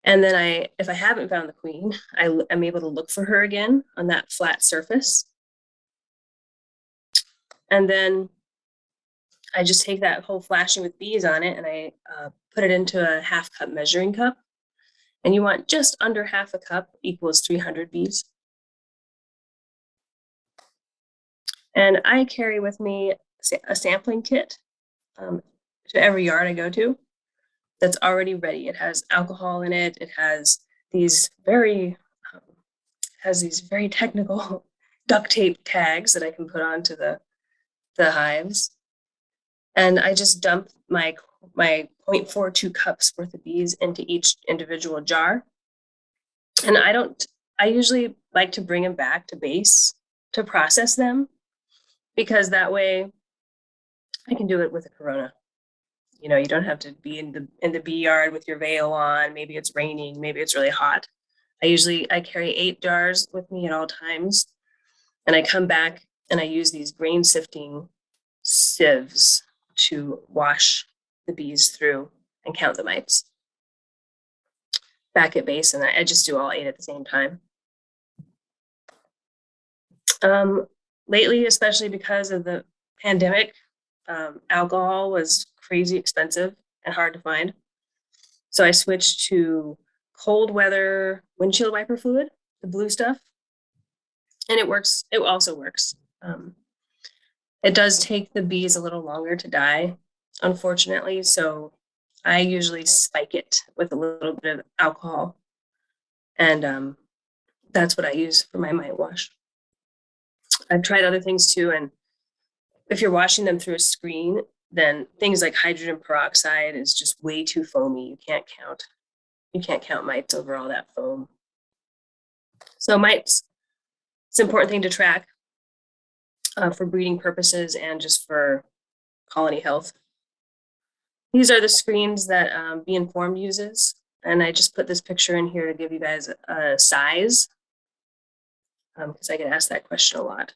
And then if I haven't found the queen, I'm able to look for her again on that flat surface. And then I just take that whole flashing with bees on it, and I put it into a 1/2 cup measuring cup. And you want just under 1/2 cup equals 300 bees. And I carry with me a sampling kit to every yard I go to that's already ready. It has alcohol in it. It has these very technical duct tape tags that I can put onto the hives. And I just dump my 0.42 cups worth of bees into each individual jar. And I usually like to bring them back to base to process them, because that way I can do it with a Corona. You don't have to be in the bee yard with your veil on. Maybe it's raining, maybe it's really hot. I carry 8 jars with me at all times. And I come back and I use these grain sifting sieves to wash the bees through and count the mites back at base. And I just do all 8 at the same time. Lately, especially because of the pandemic, alcohol was crazy expensive and hard to find. So I switched to cold weather windshield wiper fluid, the blue stuff. And it works. It also works. It does take the bees a little longer to die, unfortunately. So I usually spike it with a little bit of alcohol. And that's what I use for my mite wash. I've tried other things too. And if you're washing them through a screen, then things like hydrogen peroxide is just way too foamy. You can't count mites over all that foam. So mites, it's an important thing to track for breeding purposes and just for colony health. These are the screens that Be Informed uses. And I just put this picture in here to give you guys a size, because I get asked that question a lot.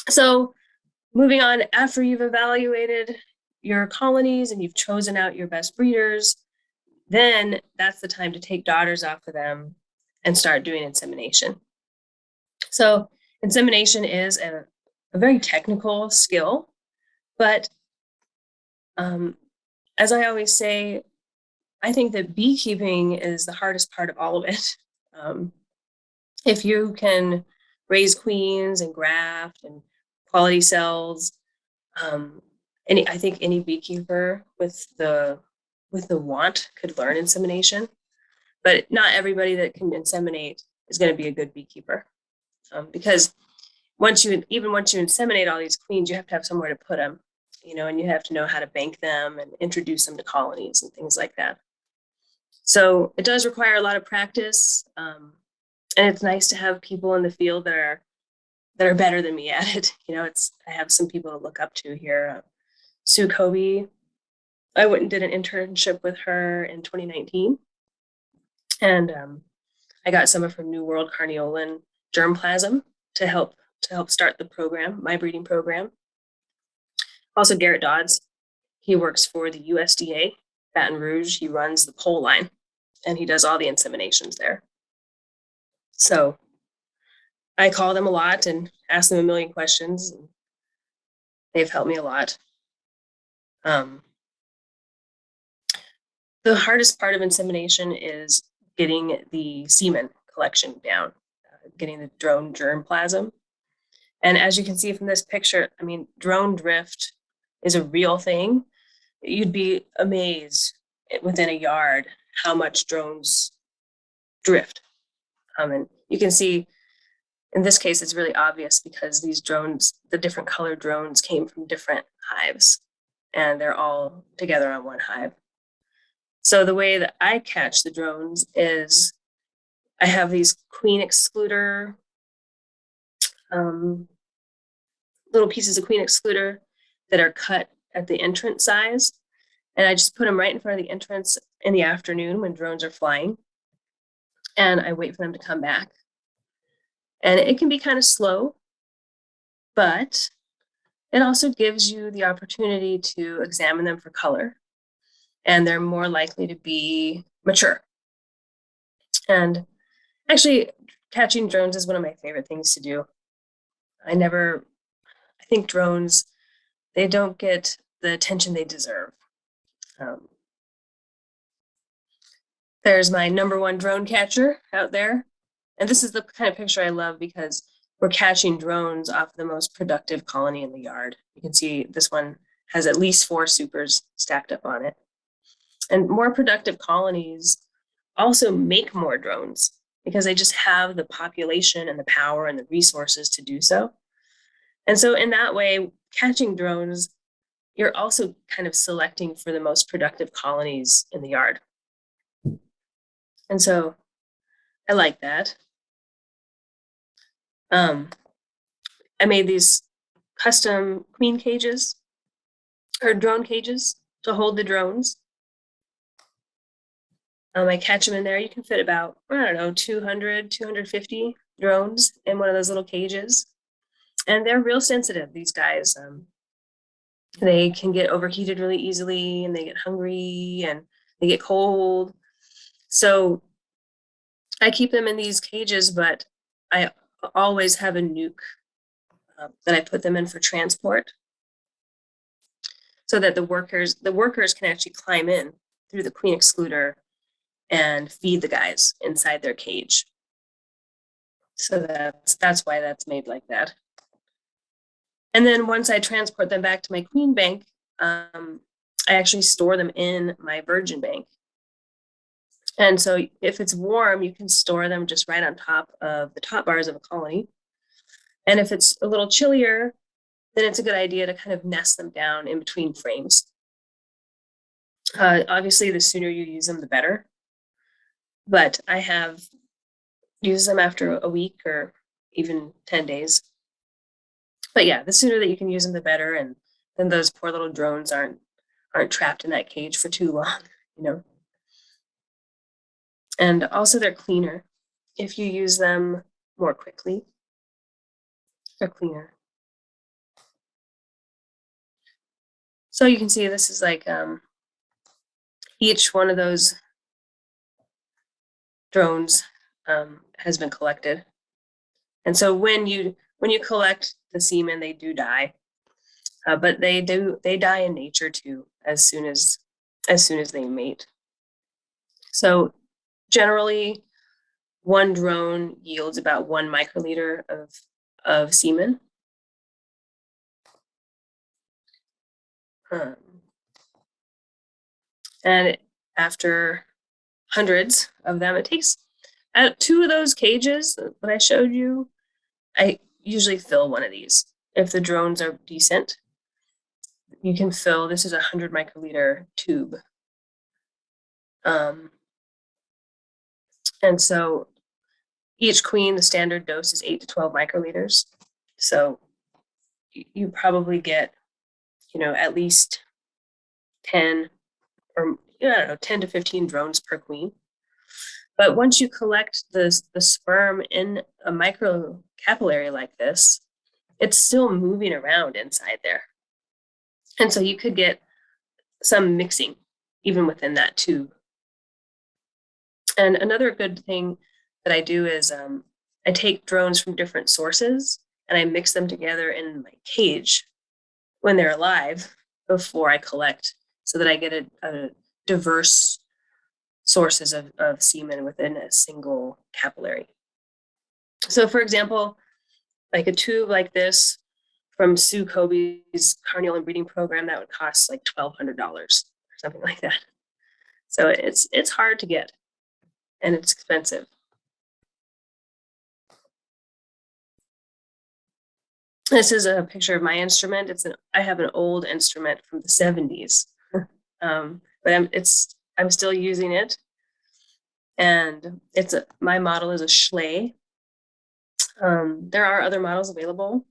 So moving on, after you've evaluated your colonies and you've chosen out your best breeders, then that's the time to take daughters off of them and start doing insemination. So insemination is a very technical skill, but as I always say, I think that beekeeping is the hardest part of all of it. If you can raise queens and graft and quality cells, I think any beekeeper with the want could learn insemination, but not everybody that can inseminate is going to be a good beekeeper, because once you inseminate all these queens, you have to have somewhere to put them, and you have to know how to bank them and introduce them to colonies and things like that. So it does require a lot of practice, and it's nice to have people in the field that are better than me at it. I have some people to look up to here. Sue Kobe, I went and did an internship with her in 2019, and I got some of her New World Carniolan germplasm to help start the program, my breeding program. Also, Garrett Dodds, he works for the USDA, Baton Rouge. He runs the pole line, and he does all the inseminations there. So I call them a lot and ask them a million questions. And they've helped me a lot. The hardest part of insemination is getting the semen collection down, getting the drone germplasm. And as you can see from this picture, drone drift is a real thing. You'd be amazed within a yard how much drones drift. And you can see in this case, it's really obvious because these drones, the different color drones, came from different hives, and they're all together on one hive. So the way that I catch the drones is I have these queen excluder, little pieces of queen excluder that are cut at the entrance size. And I just put them right in front of the entrance in the afternoon when drones are flying. And I wait for them to come back. And it can be kind of slow, but it also gives you the opportunity to examine them for color. And they're more likely to be mature. And actually, catching drones is one of my favorite things to do. I think drones, they don't get the attention they deserve. There's my #1 drone catcher out there. And this is the kind of picture I love because we're catching drones off the most productive colony in the yard. You can see this one has at least 4 supers stacked up on it. And more productive colonies also make more drones because they just have the population and the power and the resources to do so. And so in that way, catching drones, you're also kind of selecting for the most productive colonies in the yard. And so I like that. I made these custom queen cages or drone cages to hold the drones. I catch them in there. You can fit about, I don't know, 200, 250 drones in one of those little cages. And they're real sensitive, these guys. They can get overheated really easily, and they get hungry, and they get cold. So I keep them in these cages, but I always have a nuke that I put them in for transport, so that the workers can actually climb in through the queen excluder and feed the guys inside their cage. So that's why that's made like that. And then once I transport them back to my queen bank, I actually store them in my virgin bank. And so if it's warm, you can store them just right on top of the top bars of a colony. And if it's a little chillier, then it's a good idea to kind of nest them down in between frames. Obviously, the sooner you use them, the better. But I have used them after a week or even 10 days. But yeah, the sooner that you can use them, the better. And then those poor little drones aren't trapped in that cage for too long, you know. And also they're cleaner. If you use them more quickly, they're cleaner. So you can see this is like each one of those drones has been collected. And so when you collect the semen, they do die, but they die in nature too as soon as they mate. So generally, one drone yields about 1 microliter of semen. And after hundreds of them, it takes at 2 of those cages that I showed you, I usually fill one of these. If the drones are decent, you can fill, this is a 100 microliter tube. And so each queen, the standard dose is 8 to 12 microliters. So you probably get, you know, at least 10 or, I don't know, 10 to 15 drones per queen. But once you collect the sperm in a microcapillary like this, it's still moving around inside there. And so you could get some mixing even within that tube. And another good thing that I do is I take drones from different sources and I mix them together in my cage when they're alive before I collect, so that I get a diverse sources of semen within a single capillary. So for example, like a tube like this from Sue Kobe's carnival and breeding program, that would cost like $1,200 or something like that. So it's hard to get and it's expensive. This is a picture of my instrument. I have an old instrument from the 70s, but I'm still using it. And my model is a Schley. There are other models available.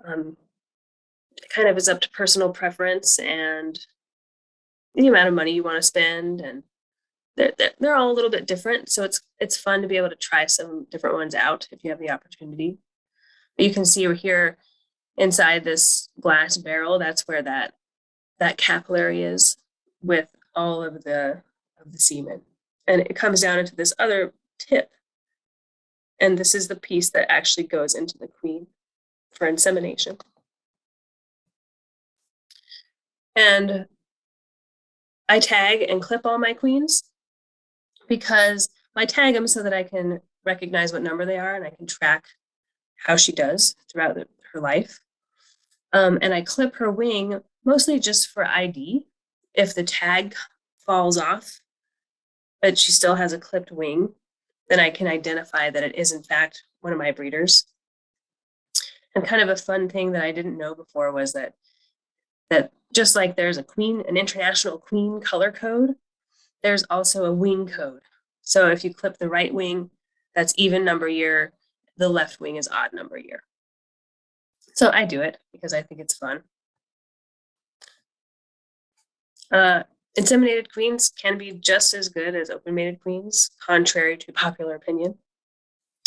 It kind of is up to personal preference and the amount of money you want to spend, and they're all a little bit different. So it's fun to be able to try some different ones out if you have the opportunity. But you can see over here inside this glass barrel, that's where that capillary is with all of the semen, and it comes down into this other tip. And this is the piece that actually goes into the queen for insemination. And I tag and clip all my queens because I tag them so that I can recognize what number they are and I can track how she does throughout her life. And I clip her wing mostly just for ID. If the tag falls off, but she still has a clipped wing, then I can identify that it is in fact one of my breeders. And kind of a fun thing that I didn't know before was that just like there's an international queen color code, there's also a wing code. So if you clip the right wing, that's even number year, the left wing is odd number year. So I do it because I think it's fun. Inseminated queens can be just as good as open-mated queens, contrary to popular opinion.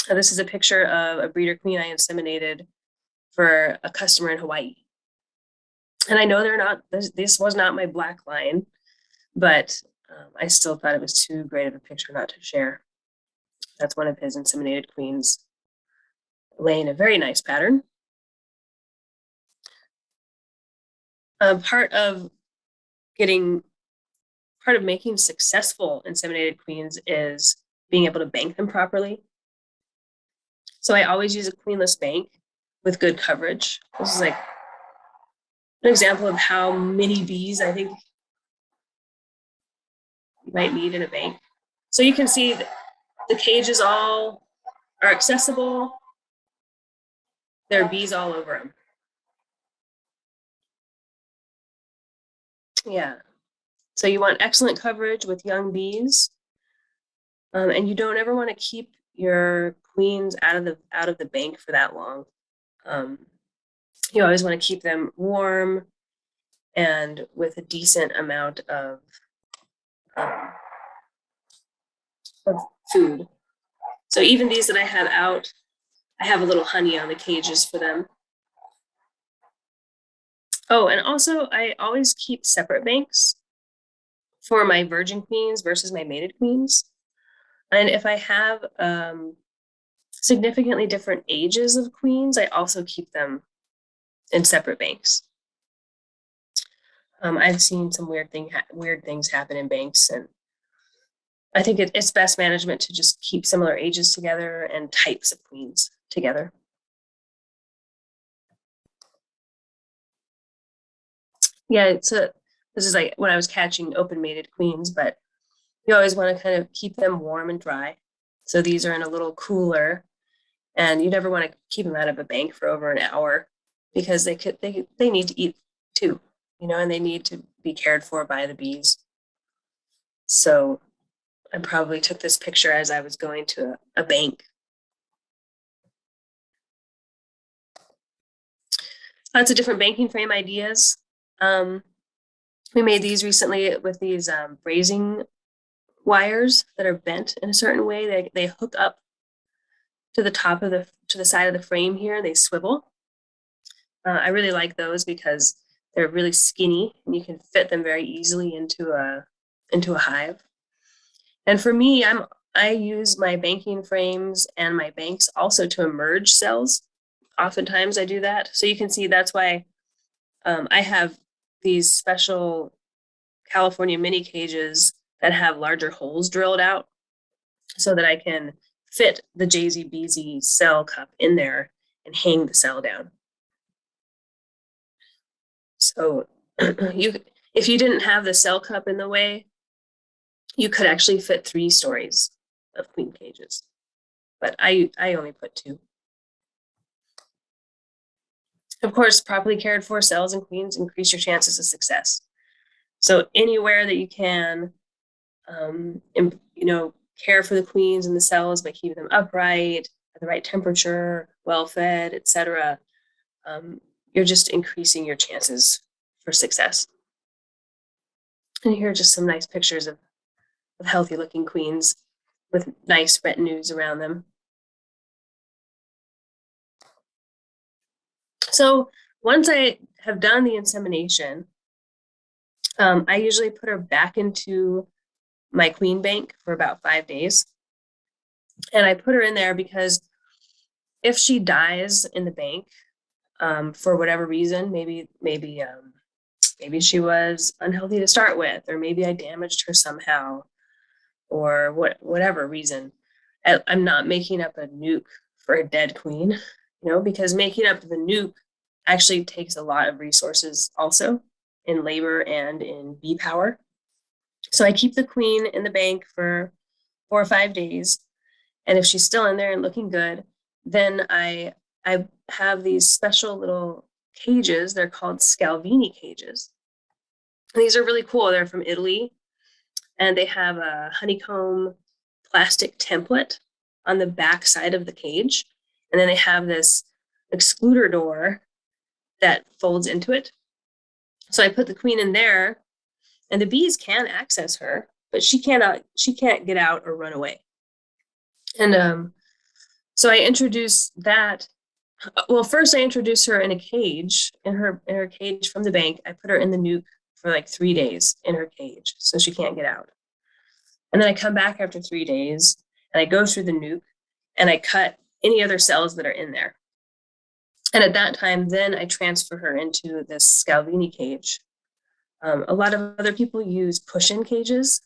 This is a picture of a breeder queen I inseminated for a customer in Hawaii. And I know this was not my black line, but I still thought it was too great of a picture not to share. That's one of his inseminated queens laying a very nice pattern. Part of making successful inseminated queens is being able to bank them properly. So I always use a queenless bank with good coverage. This is like an example of how many bees I think you might need in a bank. So you can see the cages all are accessible. There are bees all over them. Yeah. So you want excellent coverage with young bees. And you don't ever want to keep your queens out of the bank for that long. You always want to keep them warm and with a decent amount of food. So even these that I have out, I have a little honey on the cages for them. Oh, and also I always keep separate banks for my virgin queens versus my mated queens. And if I have significantly different ages of queens, I also keep them in separate banks. I've seen some weird things happen in banks, and I think it's best management to just keep similar ages together and types of queens together. Yeah, so this is like when I was catching open mated queens, but you always want to kind of keep them warm and dry. So these are in a little cooler, and you never want to keep them out of a bank for over an hour because they need to eat too, and they need to be cared for by the bees. So I probably took this picture as I was going to a bank. Lots of different banking frame ideas. We made these recently with these brazing wires that are bent in a certain way. They hook up to the top of to the side of the frame here. They swivel. I really like those because they're really skinny and you can fit them very easily into a hive. And for me, I use my banking frames and my banks also to emerge cells. Oftentimes I do that. So you can see that's why I have these special California mini cages that have larger holes drilled out so that I can fit the JZBZ cell cup in there and hang the cell down. So if you didn't have the cell cup in the way, you could actually fit 3 stories of queen cages, but I only put 2. Of course, properly cared for cells and queens increase your chances of success. So anywhere that you can, care for the queens and the cells by keeping them upright, at the right temperature, well fed, etc. You're just increasing your chances for success. And here are just some nice pictures of healthy looking queens with nice retinues around them. So once I have done the insemination, I usually put her back into my queen bank for about 5 days. And I put her in there because if she dies in the bank for whatever reason, maybe she was unhealthy to start with, or maybe I damaged her somehow, or whatever reason, I'm not making up a nuke for a dead queen, because making up the nuke actually takes a lot of resources also in labor and in bee power. So I keep the queen in the bank for 4 or 5 days. And if she's still in there and looking good, then I have these special little cages. They're called Scalvini cages. And these are really cool. They're from Italy. And they have a honeycomb plastic template on the back side of the cage. And then they have this excluder door that folds into it. So I put the queen in there, And the bees can access her, but she can't get out or run away. And so I introduced that. Well, first I introduced her in a cage, in her cage from the bank. I put her in the nuke for like 3 days in her cage, so she can't get out. And then I come back after 3 days and I go through the nuke and I cut any other cells that are in there. And at that time, then I transfer her into this Scalvini cage. A lot of other people use push-in cages,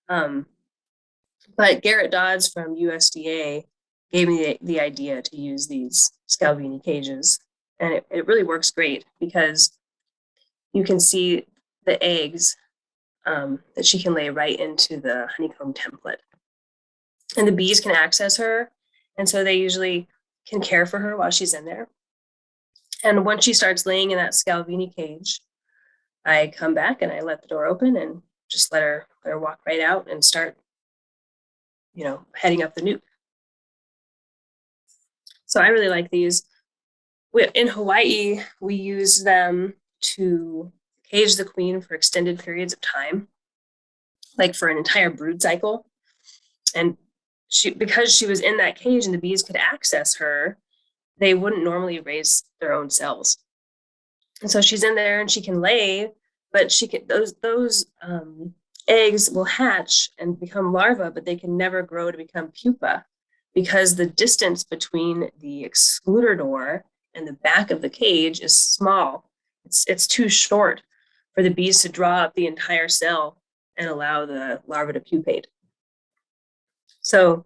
but Garrett Dodds from USDA gave me the idea to use these Scalvini cages. And it really works great because you can see the eggs that she can lay right into the honeycomb template. And the bees can access her. And so they usually can care for her while she's in there. And once she starts laying in that Scalvini cage, I come back and I let the door open and just let her walk right out and start, heading up the nuke. So I really like these. In Hawaii, we use them to cage the queen for extended periods of time, like for an entire brood cycle. And because she was in that cage and the bees could access her, they wouldn't normally raise their own cells. And so she's in there and she can lay, but those eggs will hatch and become larvae, but they can never grow to become pupa because the distance between the excluder door and the back of the cage is small. It's too short for the bees to draw up the entire cell and allow the larva to pupate. So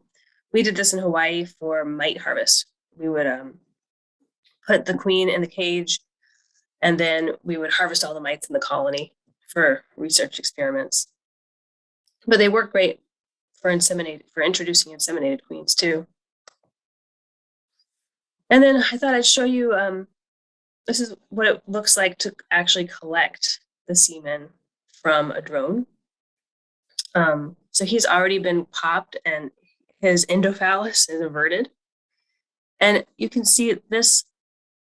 we did this in Hawaii for mite harvest. We would put the queen in the cage, and then we would harvest all the mites in the colony for research experiments. But they work great for introducing inseminated queens too. And then I thought I'd show you, this is what it looks like to actually collect the semen from a drone. So he's already been popped and his endophallus is inverted. And you can see this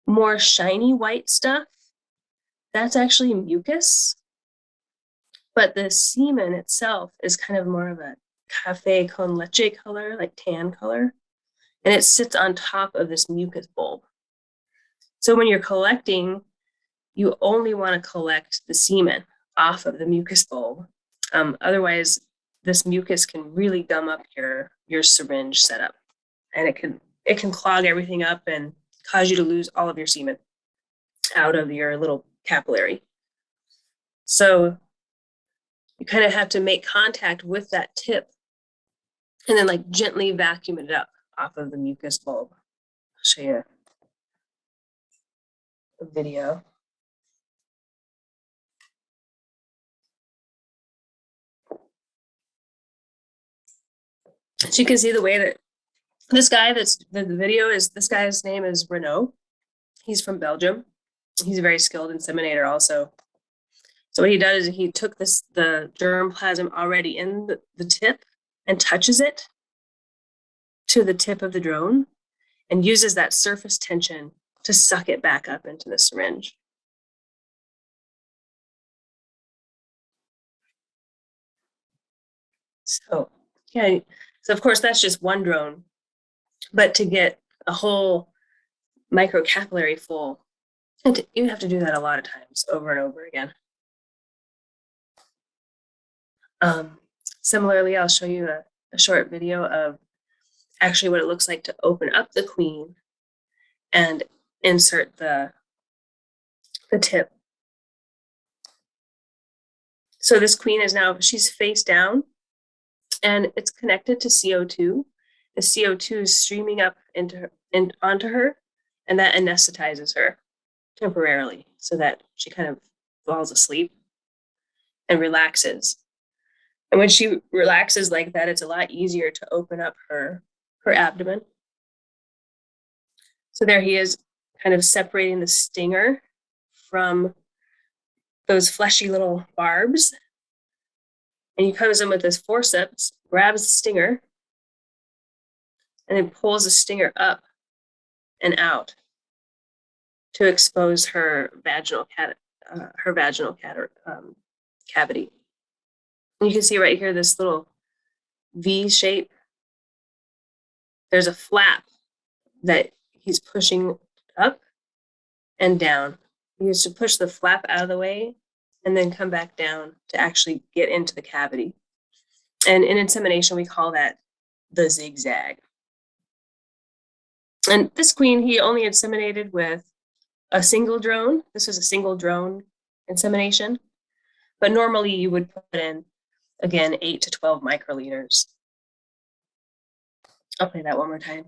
more shiny white stuff, that's actually mucus. But the semen itself is kind of more of a cafe con leche color, like tan color. And it sits on top of this mucus bulb. So when you're collecting, you only want to collect the semen off of the mucus bulb. Otherwise, this mucus can really gum up your syringe setup, and it can clog everything up and cause you to lose all of your semen out of your little capillary. So you kind of have to make contact with that tip and then like gently vacuum it up off of the mucus bulb. I'll show you a video. So you can see the way that this guy the video is, this guy's name is Renaud. He's from Belgium. He's a very skilled inseminator also. So what he does is he took the germplasm already in the tip and touches it to the tip of the drone and uses that surface tension to suck it back up into the syringe. So yeah, so of course that's just one drone, but to get a whole microcapillary full, you have to do that a lot of times over and over again. Similarly, I'll show you a short video of actually what it looks like to open up the queen and insert the tip. So this queen is now, she's face down and it's connected to CO2. The CO2 is streaming up onto her, and that anesthetizes her temporarily so that she kind of falls asleep and relaxes. And when she relaxes like that, it's a lot easier to open up her abdomen. So there he is, kind of separating the stinger from those fleshy little barbs. And he comes in with his forceps, grabs the stinger, and then pulls the stinger up and out to expose her vaginal cavity. And you can see right here, this little V shape. There's a flap that he's pushing up and down. He has to push the flap out of the way and then come back down to actually get into the cavity. And in insemination, we call that the zigzag. And this queen, he only inseminated with a single drone. This was a single drone insemination. But normally you would put in, again, 8 to 12 microliters. I'll play that one more time.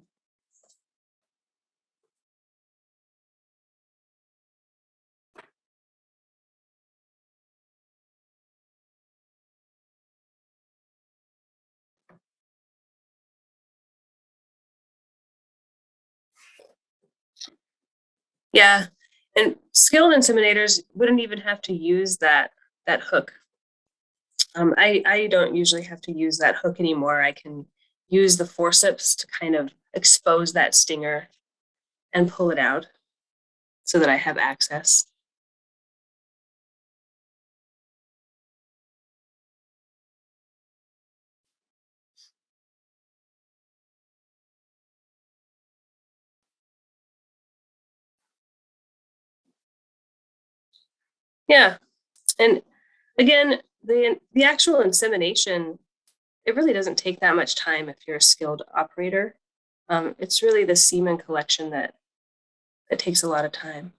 Yeah, and skilled inseminators wouldn't even have to use that hook. I don't usually have to use that hook anymore. I can use the forceps to kind of expose that stinger and pull it out so that I have access. Yeah, and again, the actual insemination, it really doesn't take that much time if you're a skilled operator. It's really the semen collection that takes a lot of time.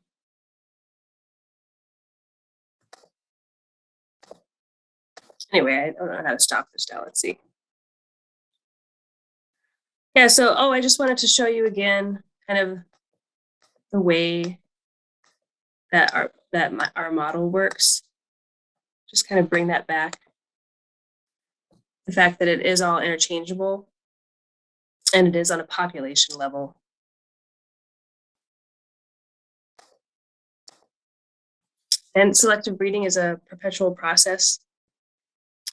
Anyway, I don't know how to stop this now. Let's see. Yeah, so, I just wanted to show you again kind of the way that our model works. Just kind of bring that back. The fact that it is all interchangeable and it is on a population level. And selective breeding is a perpetual process.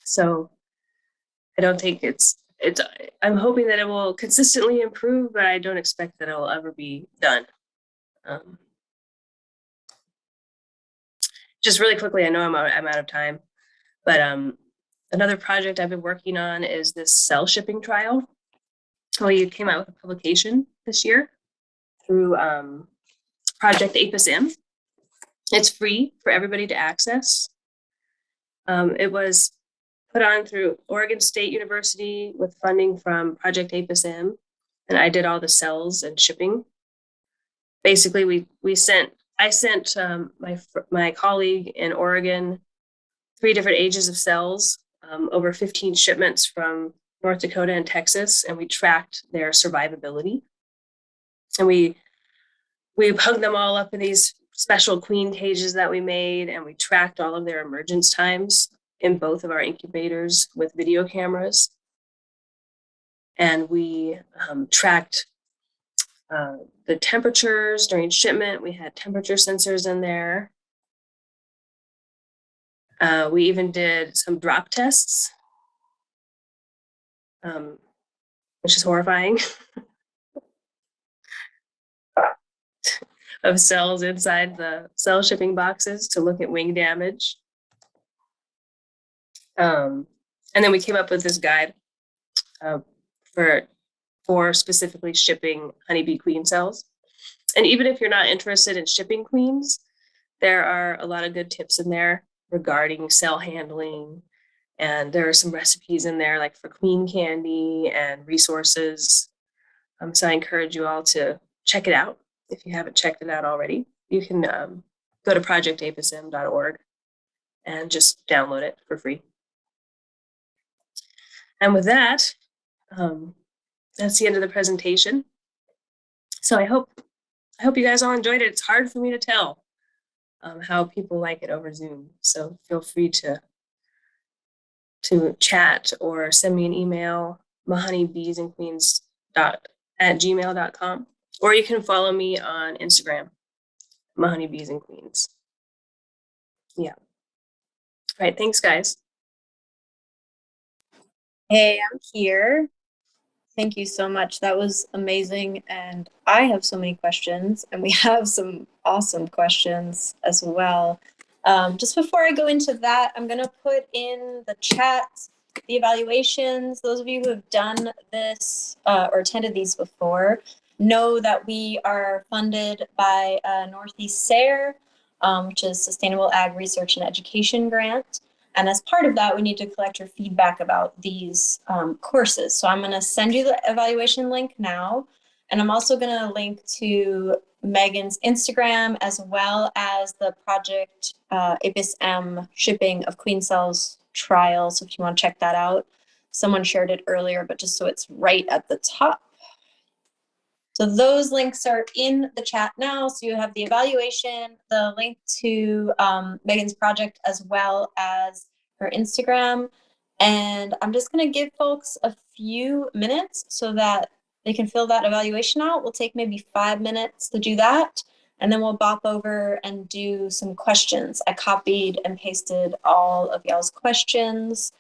So I don't think I'm hoping that it will consistently improve, but I don't expect that it will ever be done. Just really quickly, I know I'm out of time, but another project I've been working on is this cell shipping trial. We came out with a publication this year through Project APIS-M. It's free for everybody to access. It was put on through Oregon State University with funding from Project APIS-M, and I did all the cells and shipping. Basically, I sent my colleague in Oregon 3 different ages of cells, over 15 shipments from North Dakota and Texas, and we tracked their survivability. And we hung them all up in these special queen cages that we made, and we tracked all of their emergence times in both of our incubators with video cameras. And we tracked the temperatures during shipment. We had temperature sensors in there. We even did some drop tests, which is horrifying, of cells inside the cell shipping boxes to look at wing damage. And then we came up with this guide for specifically shipping honeybee queen cells. And even if you're not interested in shipping queens, there are a lot of good tips in there regarding cell handling. And there are some recipes in there like for queen candy and resources. So I encourage you all to check it out. If you haven't checked it out already, you can go to projectapism.org and just download it for free. And with that, that's the end of the presentation. So I hope you guys all enjoyed it. It's hard for me to tell how people like it over Zoom. So feel free to chat or send me an email, mahoneybeesandqueens@gmail.com, or you can follow me on Instagram, mahoneybeesandqueens. Yeah. All right. Thanks, guys. Hey, I'm here. Thank you so much. That was amazing. And I have so many questions, and we have some awesome questions as well. Just before I go into that, I'm going to put in the chat the evaluations. Those of you who have done this or attended these before know that we are funded by Northeast SARE, which is Sustainable Ag Research and Education Grant. And as part of that, we need to collect your feedback about these courses. So I'm going to send you the evaluation link now. And I'm also going to link to Megan's Instagram as well as the project APIS-M shipping of queen cells trial. So if you want to check that out, someone shared it earlier, but just so it's right at the top. So those links are in the chat now. So you have the evaluation, the link to Megan's project, as well as her Instagram. And I'm just going to give folks a few minutes so that they can fill that evaluation out. We'll take maybe 5 minutes to do that. And then we'll bop over and do some questions. I copied and pasted all of y'all's questions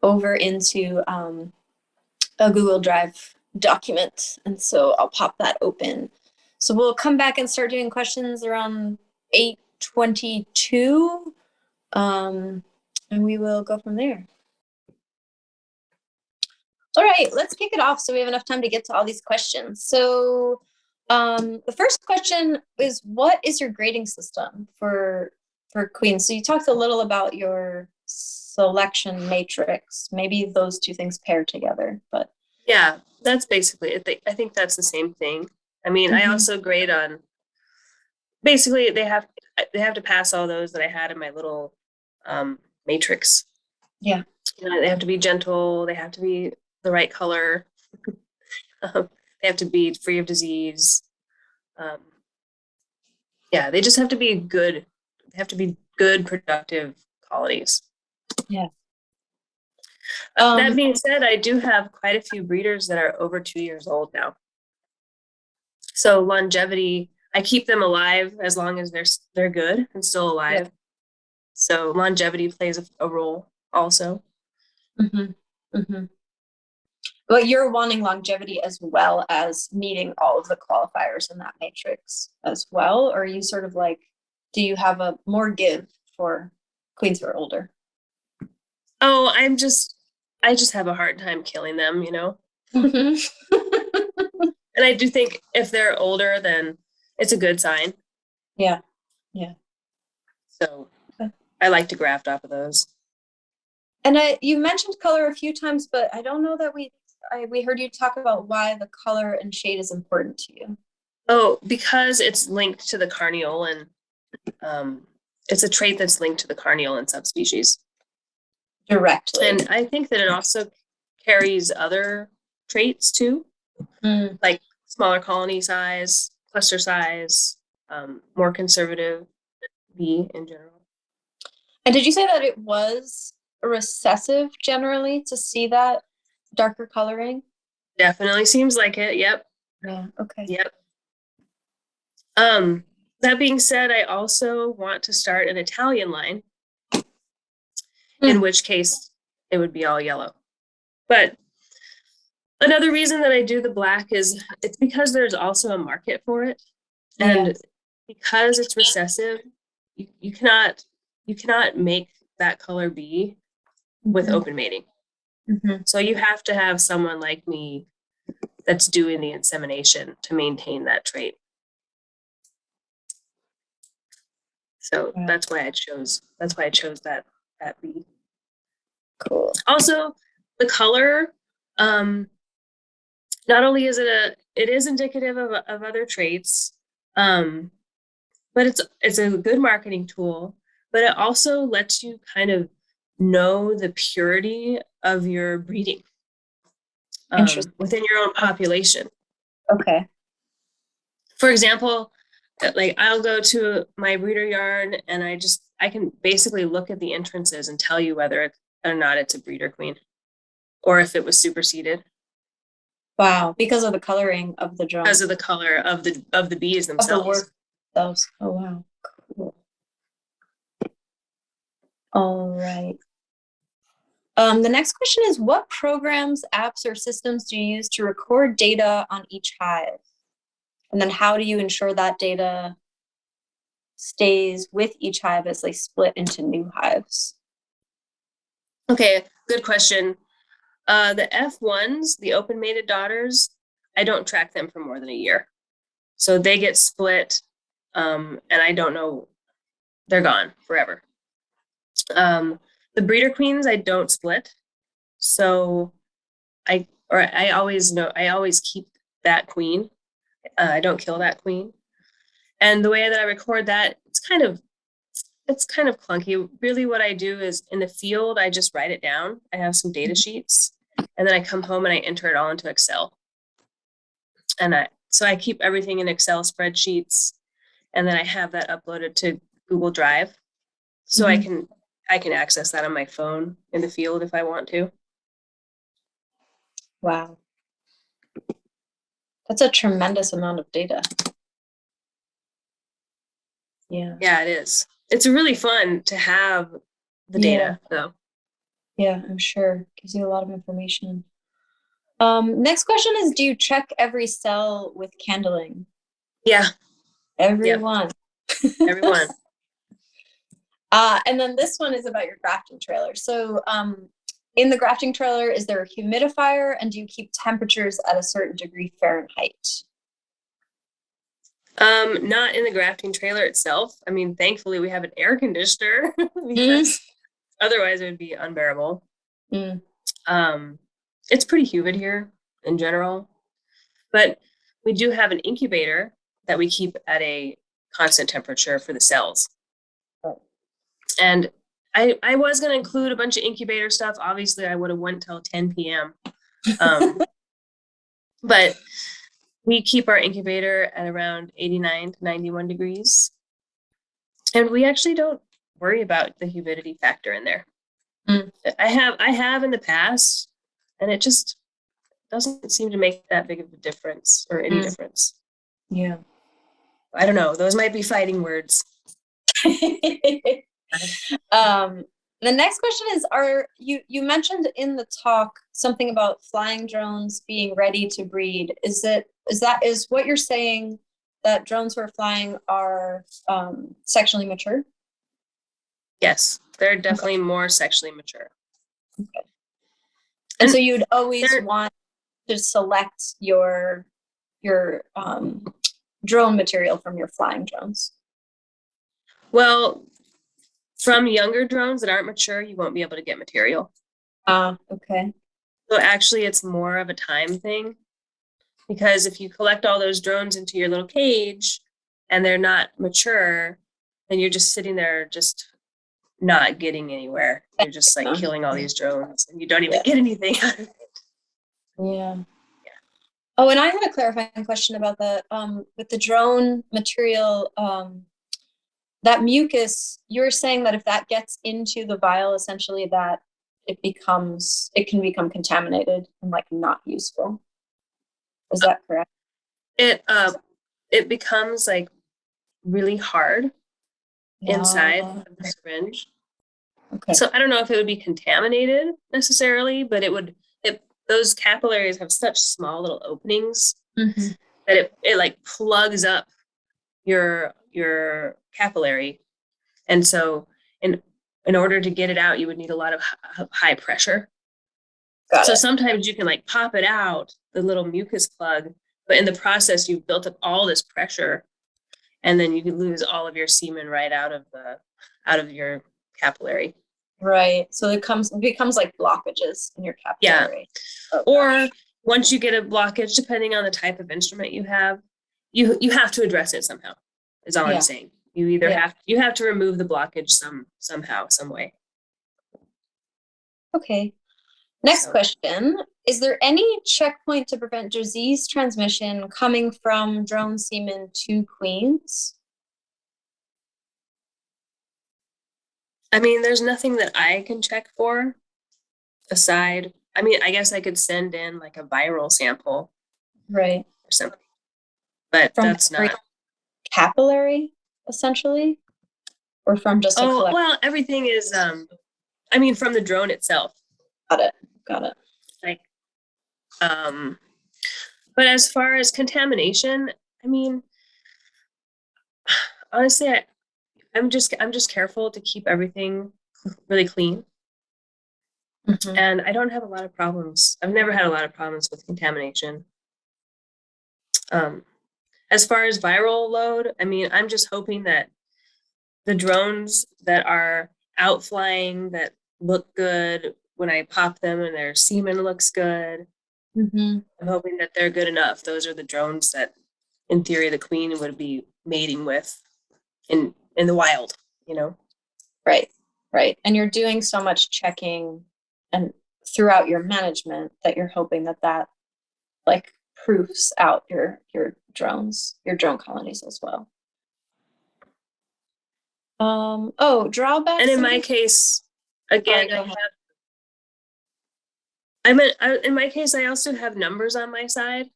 over into a Google Drive document. And so I'll pop that open. So we'll come back and start doing questions around 8:22. And we will go from there. All right, let's kick it off so we have enough time to get to all these questions. So the first question is, what is your grading system for queens? So you talked a little about your selection matrix. Maybe those two things pair together, but Yeah, that's basically it. I think that's the same thing. I mean, I also grade on, basically they have to pass all those that I had in my little matrix. Yeah. You know, they have to be gentle, they have to be the right color. They have to be free of disease. Yeah, they just have to be good. They have to be good, productive qualities. Yeah. That being said, I do have quite a few breeders that are over 2 years old now. So longevity, I keep them alive as long as they're good and still alive. Yeah. So longevity plays a role also. But you're wanting longevity as well as meeting all of the qualifiers in that matrix as well? Or are you sort of like, do you have a more give for queens who are older? Oh, I just have a hard time killing them, you know? And I do think if they're older, then it's a good sign. Yeah. So I like to graft off of those. And you mentioned color a few times, but I don't know that we heard you talk about why the color and shade is important to you. Oh, because it's linked to the carniolan. It's a trait that's linked to the carniolan subspecies. Directly. And I think that it also carries other traits too, like smaller colony size, cluster size, more conservative bee in general. And did you say that it was recessive generally to see that darker coloring? Definitely seems like it. Yep. Yeah. Okay. Yep. That being said, I also want to start an Italian line, in which case it would be all yellow. But another reason that I do the black is it's because there's also a market for it. And because it's recessive, you cannot make that color bee with open mating. So you have to have someone like me that's doing the insemination to maintain that trait. So that's why I chose that bee. Cool. Also, the color, not only is it is indicative of other traits, but it's a good marketing tool, but it also lets you kind of know the purity of your breeding within your own population. Okay. For example, like I'll go to my breeder yard and I can basically look at the entrances and tell you whether or not it's a breeder queen or if it was superseded. Wow, because of the coloring of the drone. Because of the color of the bees themselves. Oh wow. Cool. All right. The next question is, what programs, apps, or systems do you use to record data on each hive? And then how do you ensure that data stays with each hive as they split into new hives? Okay, good question. The F1s, the open mated daughters, I don't track them for more than a year. So they get split, and I don't know, they're gone forever. The breeder queens, I don't split. So I always keep that queen. I don't kill that queen. And the way that I record that, it's kind of clunky. Really what I do is in the field, I just write it down. I have some data sheets and then I come home and I enter it all into Excel. So I keep everything in Excel spreadsheets, and then I have that uploaded to Google Drive. So I can access that on my phone in the field if I want to. Wow. That's a tremendous amount of data. Yeah. Yeah, it is. It's really fun to have the data though. Yeah, I'm sure. Gives you a lot of information. Next question is, do you check every cell with candling? Yeah. Everyone. Yep. Everyone. And then this one is about your grafting trailer. So in the grafting trailer, is there a humidifier, and do you keep temperatures at a certain degree Fahrenheit? Not in the grafting trailer itself. I mean, thankfully we have an air conditioner because otherwise it would be unbearable. It's pretty humid here in general, but we do have an incubator that we keep at a constant temperature for the cells. And I was going to include a bunch of incubator stuff. Obviously, I would have went till 10 p.m. But we keep our incubator at around 89 to 91 degrees. And we actually don't worry about the humidity factor in there. I have in the past, and it just doesn't seem to make that big of a difference or any difference. Yeah. I don't know. Those might be fighting words. The next question is, you mentioned in the talk something about flying drones being ready to breed. Is what you're saying that drones who are flying are sexually mature? Yes, they're definitely more sexually mature. Okay. And so you'd always want to select your drone material from your flying drones. Well, from younger drones that aren't mature, you won't be able to get material. Okay. So actually it's more of a time thing, because if you collect all those drones into your little cage and they're not mature, then you're just sitting there just not getting anywhere. You're just like killing all these drones and you don't even get anything out of it. Yeah. Oh, and I had a clarifying question about the with the drone material, that mucus, you're saying that if that gets into the vial, essentially that it can become contaminated and like not useful. Is that correct? It becomes like really hard inside of the syringe. Okay. So I don't know if it would be contaminated necessarily, but those capillaries have such small little openings that it like plugs up your capillary. And so in order to get it out, you would need a lot of high pressure. So sometimes you can like pop it out, the little mucus plug, but in the process you've built up all this pressure, and then you could lose all of your semen right out of your capillary. Right. So it becomes like blockages in your capillary. Yeah. Or once you get a blockage, depending on the type of instrument you have to address it somehow, is all I'm saying. You either have to remove the blockage somehow, some way. Okay. Next question. Is there any checkpoint to prevent disease transmission coming from drone semen to queens? I mean, there's nothing that I can check for aside. I mean, I guess I could send in like a viral sample. Right. Or something. But that's not capillary, essentially? Or from just a collection? Well, everything is I mean, from the drone itself. Got it. Like but as far as contamination, I mean, honestly, I'm just careful to keep everything really clean. Mhm. And I don't have a lot of problems. I've never had a lot of problems with contamination. As far as viral load, I mean, I'm just hoping that the drones that are out flying that look good when I pop them and their semen looks good, Mhm. I'm hoping that they're good enough. Those are the drones that, in theory, the queen would be mating with in the wild, you know? Right, right. And you're doing so much checking and throughout your management that you're hoping that that like proofs out your drones, your drone colonies as well. Oh, drawbacks. And in my case, again, Sorry, go ahead. in my case, I also have numbers on my side,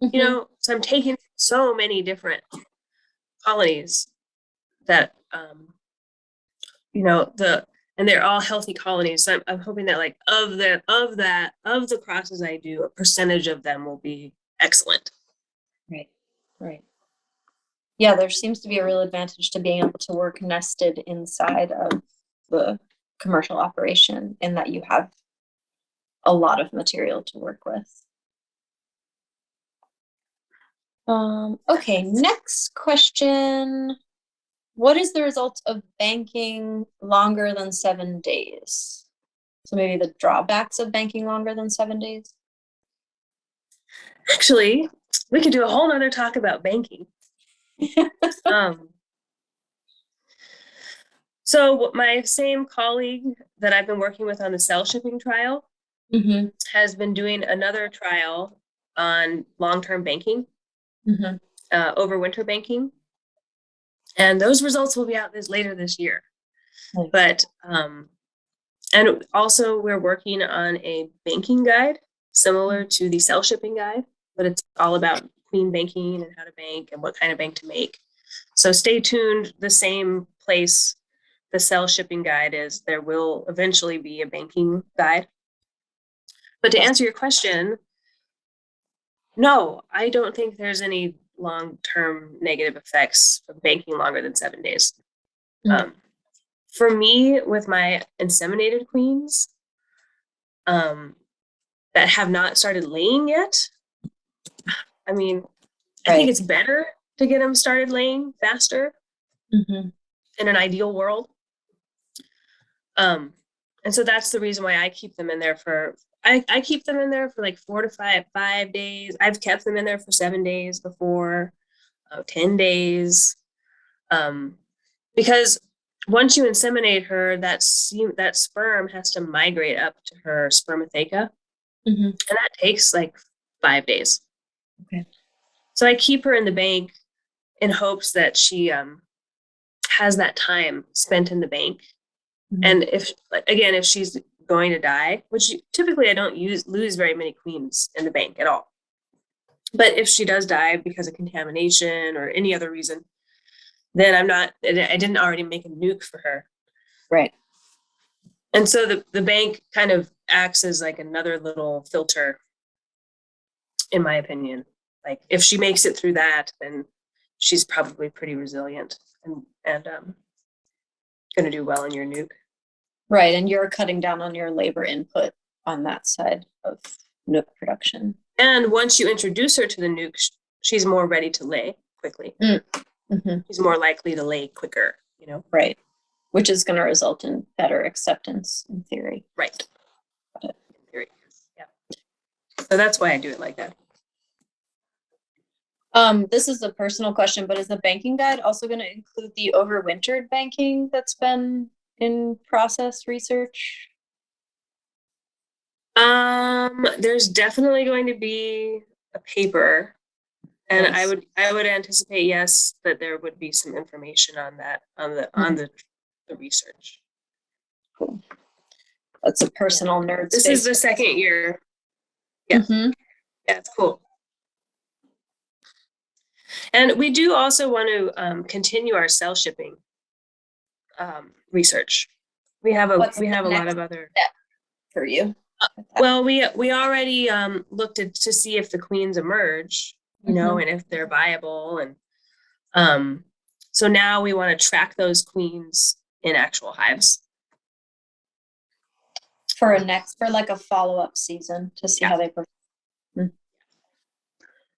you Mhm. know, so I'm taking so many different colonies that, you know, and they're all healthy colonies. So I'm hoping that like of the crosses I do, a percentage of them will be excellent. Right, right. Yeah, there seems to be a real advantage to being able to work nested inside of the commercial operation in that you have a lot of material to work with. Okay, next question. What is the result of banking longer than 7 days? So maybe the drawbacks of banking longer than 7 days. Actually, we could do a whole nother talk about banking. Um, so my same colleague that I've been working with on the cell shipping trial Mm-hmm. has been doing another trial on long-term banking, Mm-hmm. overwinter banking. And those results will be out later this year. Nice. But and also we're working on a banking guide similar to the cell shipping guide, but it's all about clean banking and how to bank and what kind of bank to make. So stay tuned. The same place the cell shipping guide is, there will eventually be a banking guide. But to answer your question, no, I don't think there's any long-term negative effects of banking longer than 7 days. Mm. For me, with my inseminated queens that have not started laying yet, I mean, I think it's better to get them started laying faster Mm-hmm. in an ideal world. And so that's the reason why I keep them in there for, I keep them in there for like 4 to 5 days. I've kept them in there for 7 days before, 10 days. Because once you inseminate her, that sperm has to migrate up to her spermatheca. Mm-hmm. And that takes like 5 days. Okay. So I keep her in the bank in hopes that she has that time spent in the bank. Mm-hmm. And if she's going to die, which typically I don't lose very many queens in the bank at all. But if she does die because of contamination or any other reason, then I didn't already make a nuke for her. Right. And so the bank kind of acts as like another little filter, in my opinion. Like if she makes it through that, then she's probably pretty resilient and going to do well in your nuke. Right, and you're cutting down on your labor input on that side of nuke production. And once you introduce her to the nuke, she's more ready to lay quickly. Mm-hmm. She's more likely to lay quicker, you know? Right, which is going to result in better acceptance in theory. Right. In theory, yeah. So that's why I do it like that. This is a personal question, but is the banking guide also going to include the overwintered banking that's been in process research? There's definitely going to be a paper, and Nice. I would anticipate, yes, that there would be some information on that on the research. Cool. That's a personal nerd. This is the second year. Yeah. Mm-hmm. Yeah, it's cool. And we do also want to continue our cell shipping research. We have a lot of other step for you. Well, we already looked to see if the queens emerge, you know, and if they're viable, and So now we want to track those queens in actual hives. For like a follow-up season to see how they perform.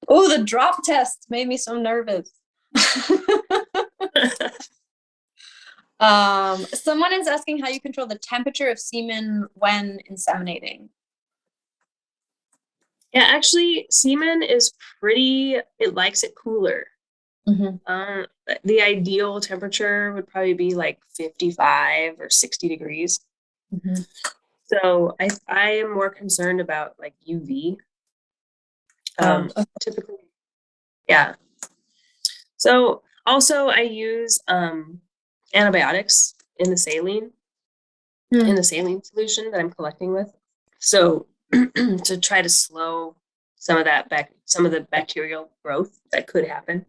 Oh, the drop test made me so nervous. Someone is asking how you control the temperature of semen when inseminating. Yeah, actually, semen is it likes it cooler. The ideal temperature would probably be like 55 or 60 degrees. So I am more concerned about like UV. Okay. Typically, yeah. So also I use antibiotics in the saline solution that I'm collecting with. So to try to slow some of the bacterial growth that could happen.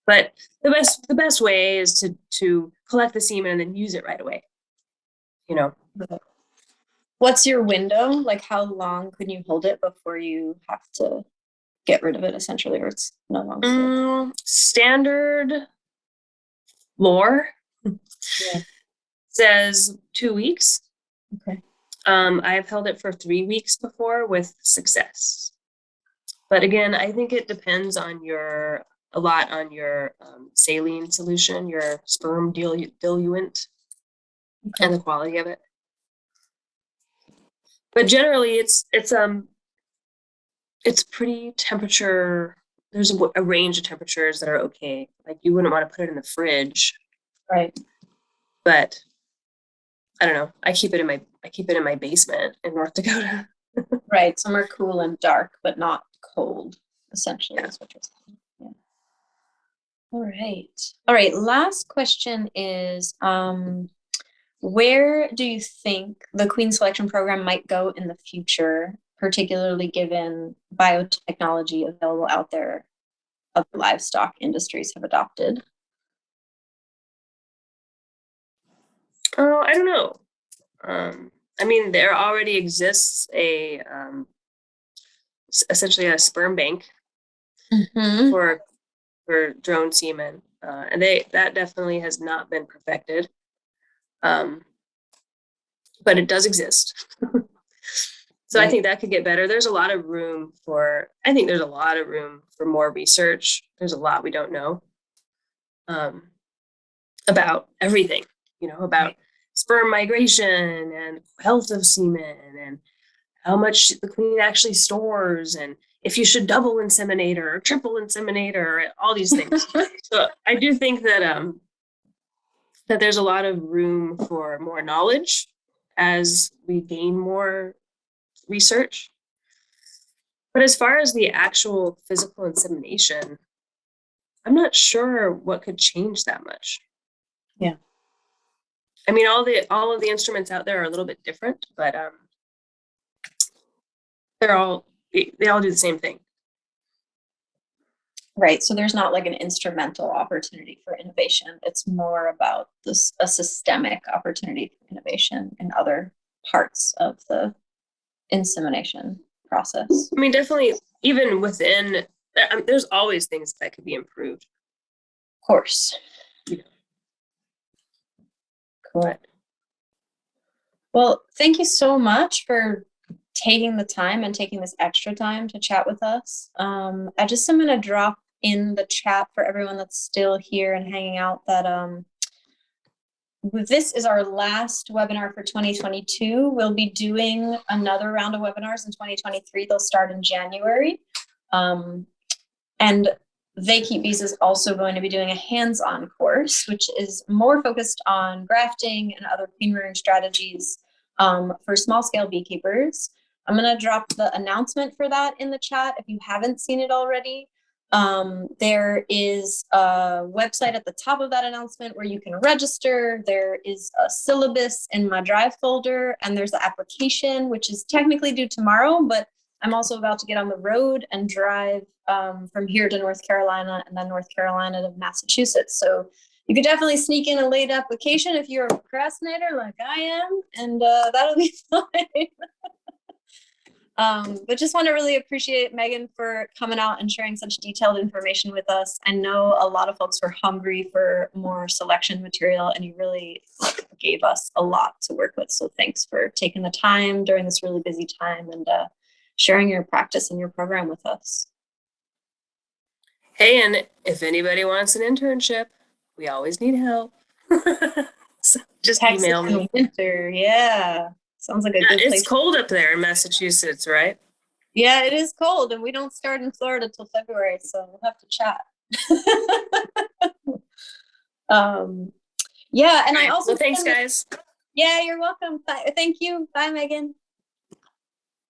But the best way is to collect the semen and then use it right away. You know. What's your window? Like how long can you hold it before you have to get rid of it essentially, or it's no longer standard lore says 2 weeks. Okay. I've held it for 3 weeks before with success. But again, I think it depends on your saline solution, your sperm diluent, and the quality of it. But generally, it's pretty temperature. There's a range of temperatures that are okay. Like you wouldn't want to put it in the fridge, right? But I don't know. I keep it in my basement in North Dakota. Right, somewhere cool and dark, but not cold. Essentially, that's what you're saying. Yeah. All right. Last question is, where do you think the queen selection program might go in the future, particularly given biotechnology available out there other livestock industries have adopted? Oh, I don't know. I mean, there already exists essentially a sperm bank for drone semen, and that definitely has not been perfected, but it does exist. So right. I think that could get better. There's a lot of room for more research. There's a lot we don't know about everything, about right. sperm migration and health of semen and how much the queen actually stores and if you should double inseminate or triple inseminate or all these things. So I do think that that there's a lot of room for more knowledge as we gain more research. But as far as the actual physical insemination, I'm not sure what could change that much. Yeah. I mean, all of the instruments out there are a little bit different, but they all do the same thing. Right. So there's not like an instrumental opportunity for innovation. It's more about a systemic opportunity for innovation in other parts of the insemination process. I mean, definitely, even within, there's always things that could be improved. Of course. Yeah. Cool. Well, thank you so much for taking the time and taking this extra time to chat with us. I'm going to drop in the chat for everyone that's still here and hanging out that this is our last webinar for 2022. We'll be doing another round of webinars in 2023. They'll start in January. And They Keep Bees is also going to be doing a hands-on course, which is more focused on grafting and other queen rearing strategies for small-scale beekeepers. I'm going to drop the announcement for that in the chat if you haven't seen it already. There is a website at the top of that announcement where you can register. There is a syllabus in my Drive folder, and there's the application, which is technically due tomorrow, but I'm also about to get on the road and drive from here to North Carolina and then North Carolina to Massachusetts. So you could definitely sneak in a late application if you're a procrastinator like I am, and that'll be fine. But just want to really appreciate Megan for coming out and sharing such detailed information with us. I know a lot of folks were hungry for more selection material, and you really gave us a lot to work with. So thanks for taking the time during this really busy time and sharing your practice and your program with us. Hey, and if anybody wants an internship, we always need help. So just Texas email in me. the winter, yeah. Sounds like a good place. It's cold up there in Massachusetts, right? Yeah, it is cold, and we don't start in Florida till February, so we'll have to chat. Yeah, and I also Well, thanks, guys. Yeah, you're welcome. Bye. Thank you. Bye, Megan.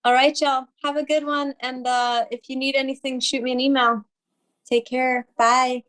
All right, y'all. Have a good one. And if you need anything, shoot me an email. Take care. Bye.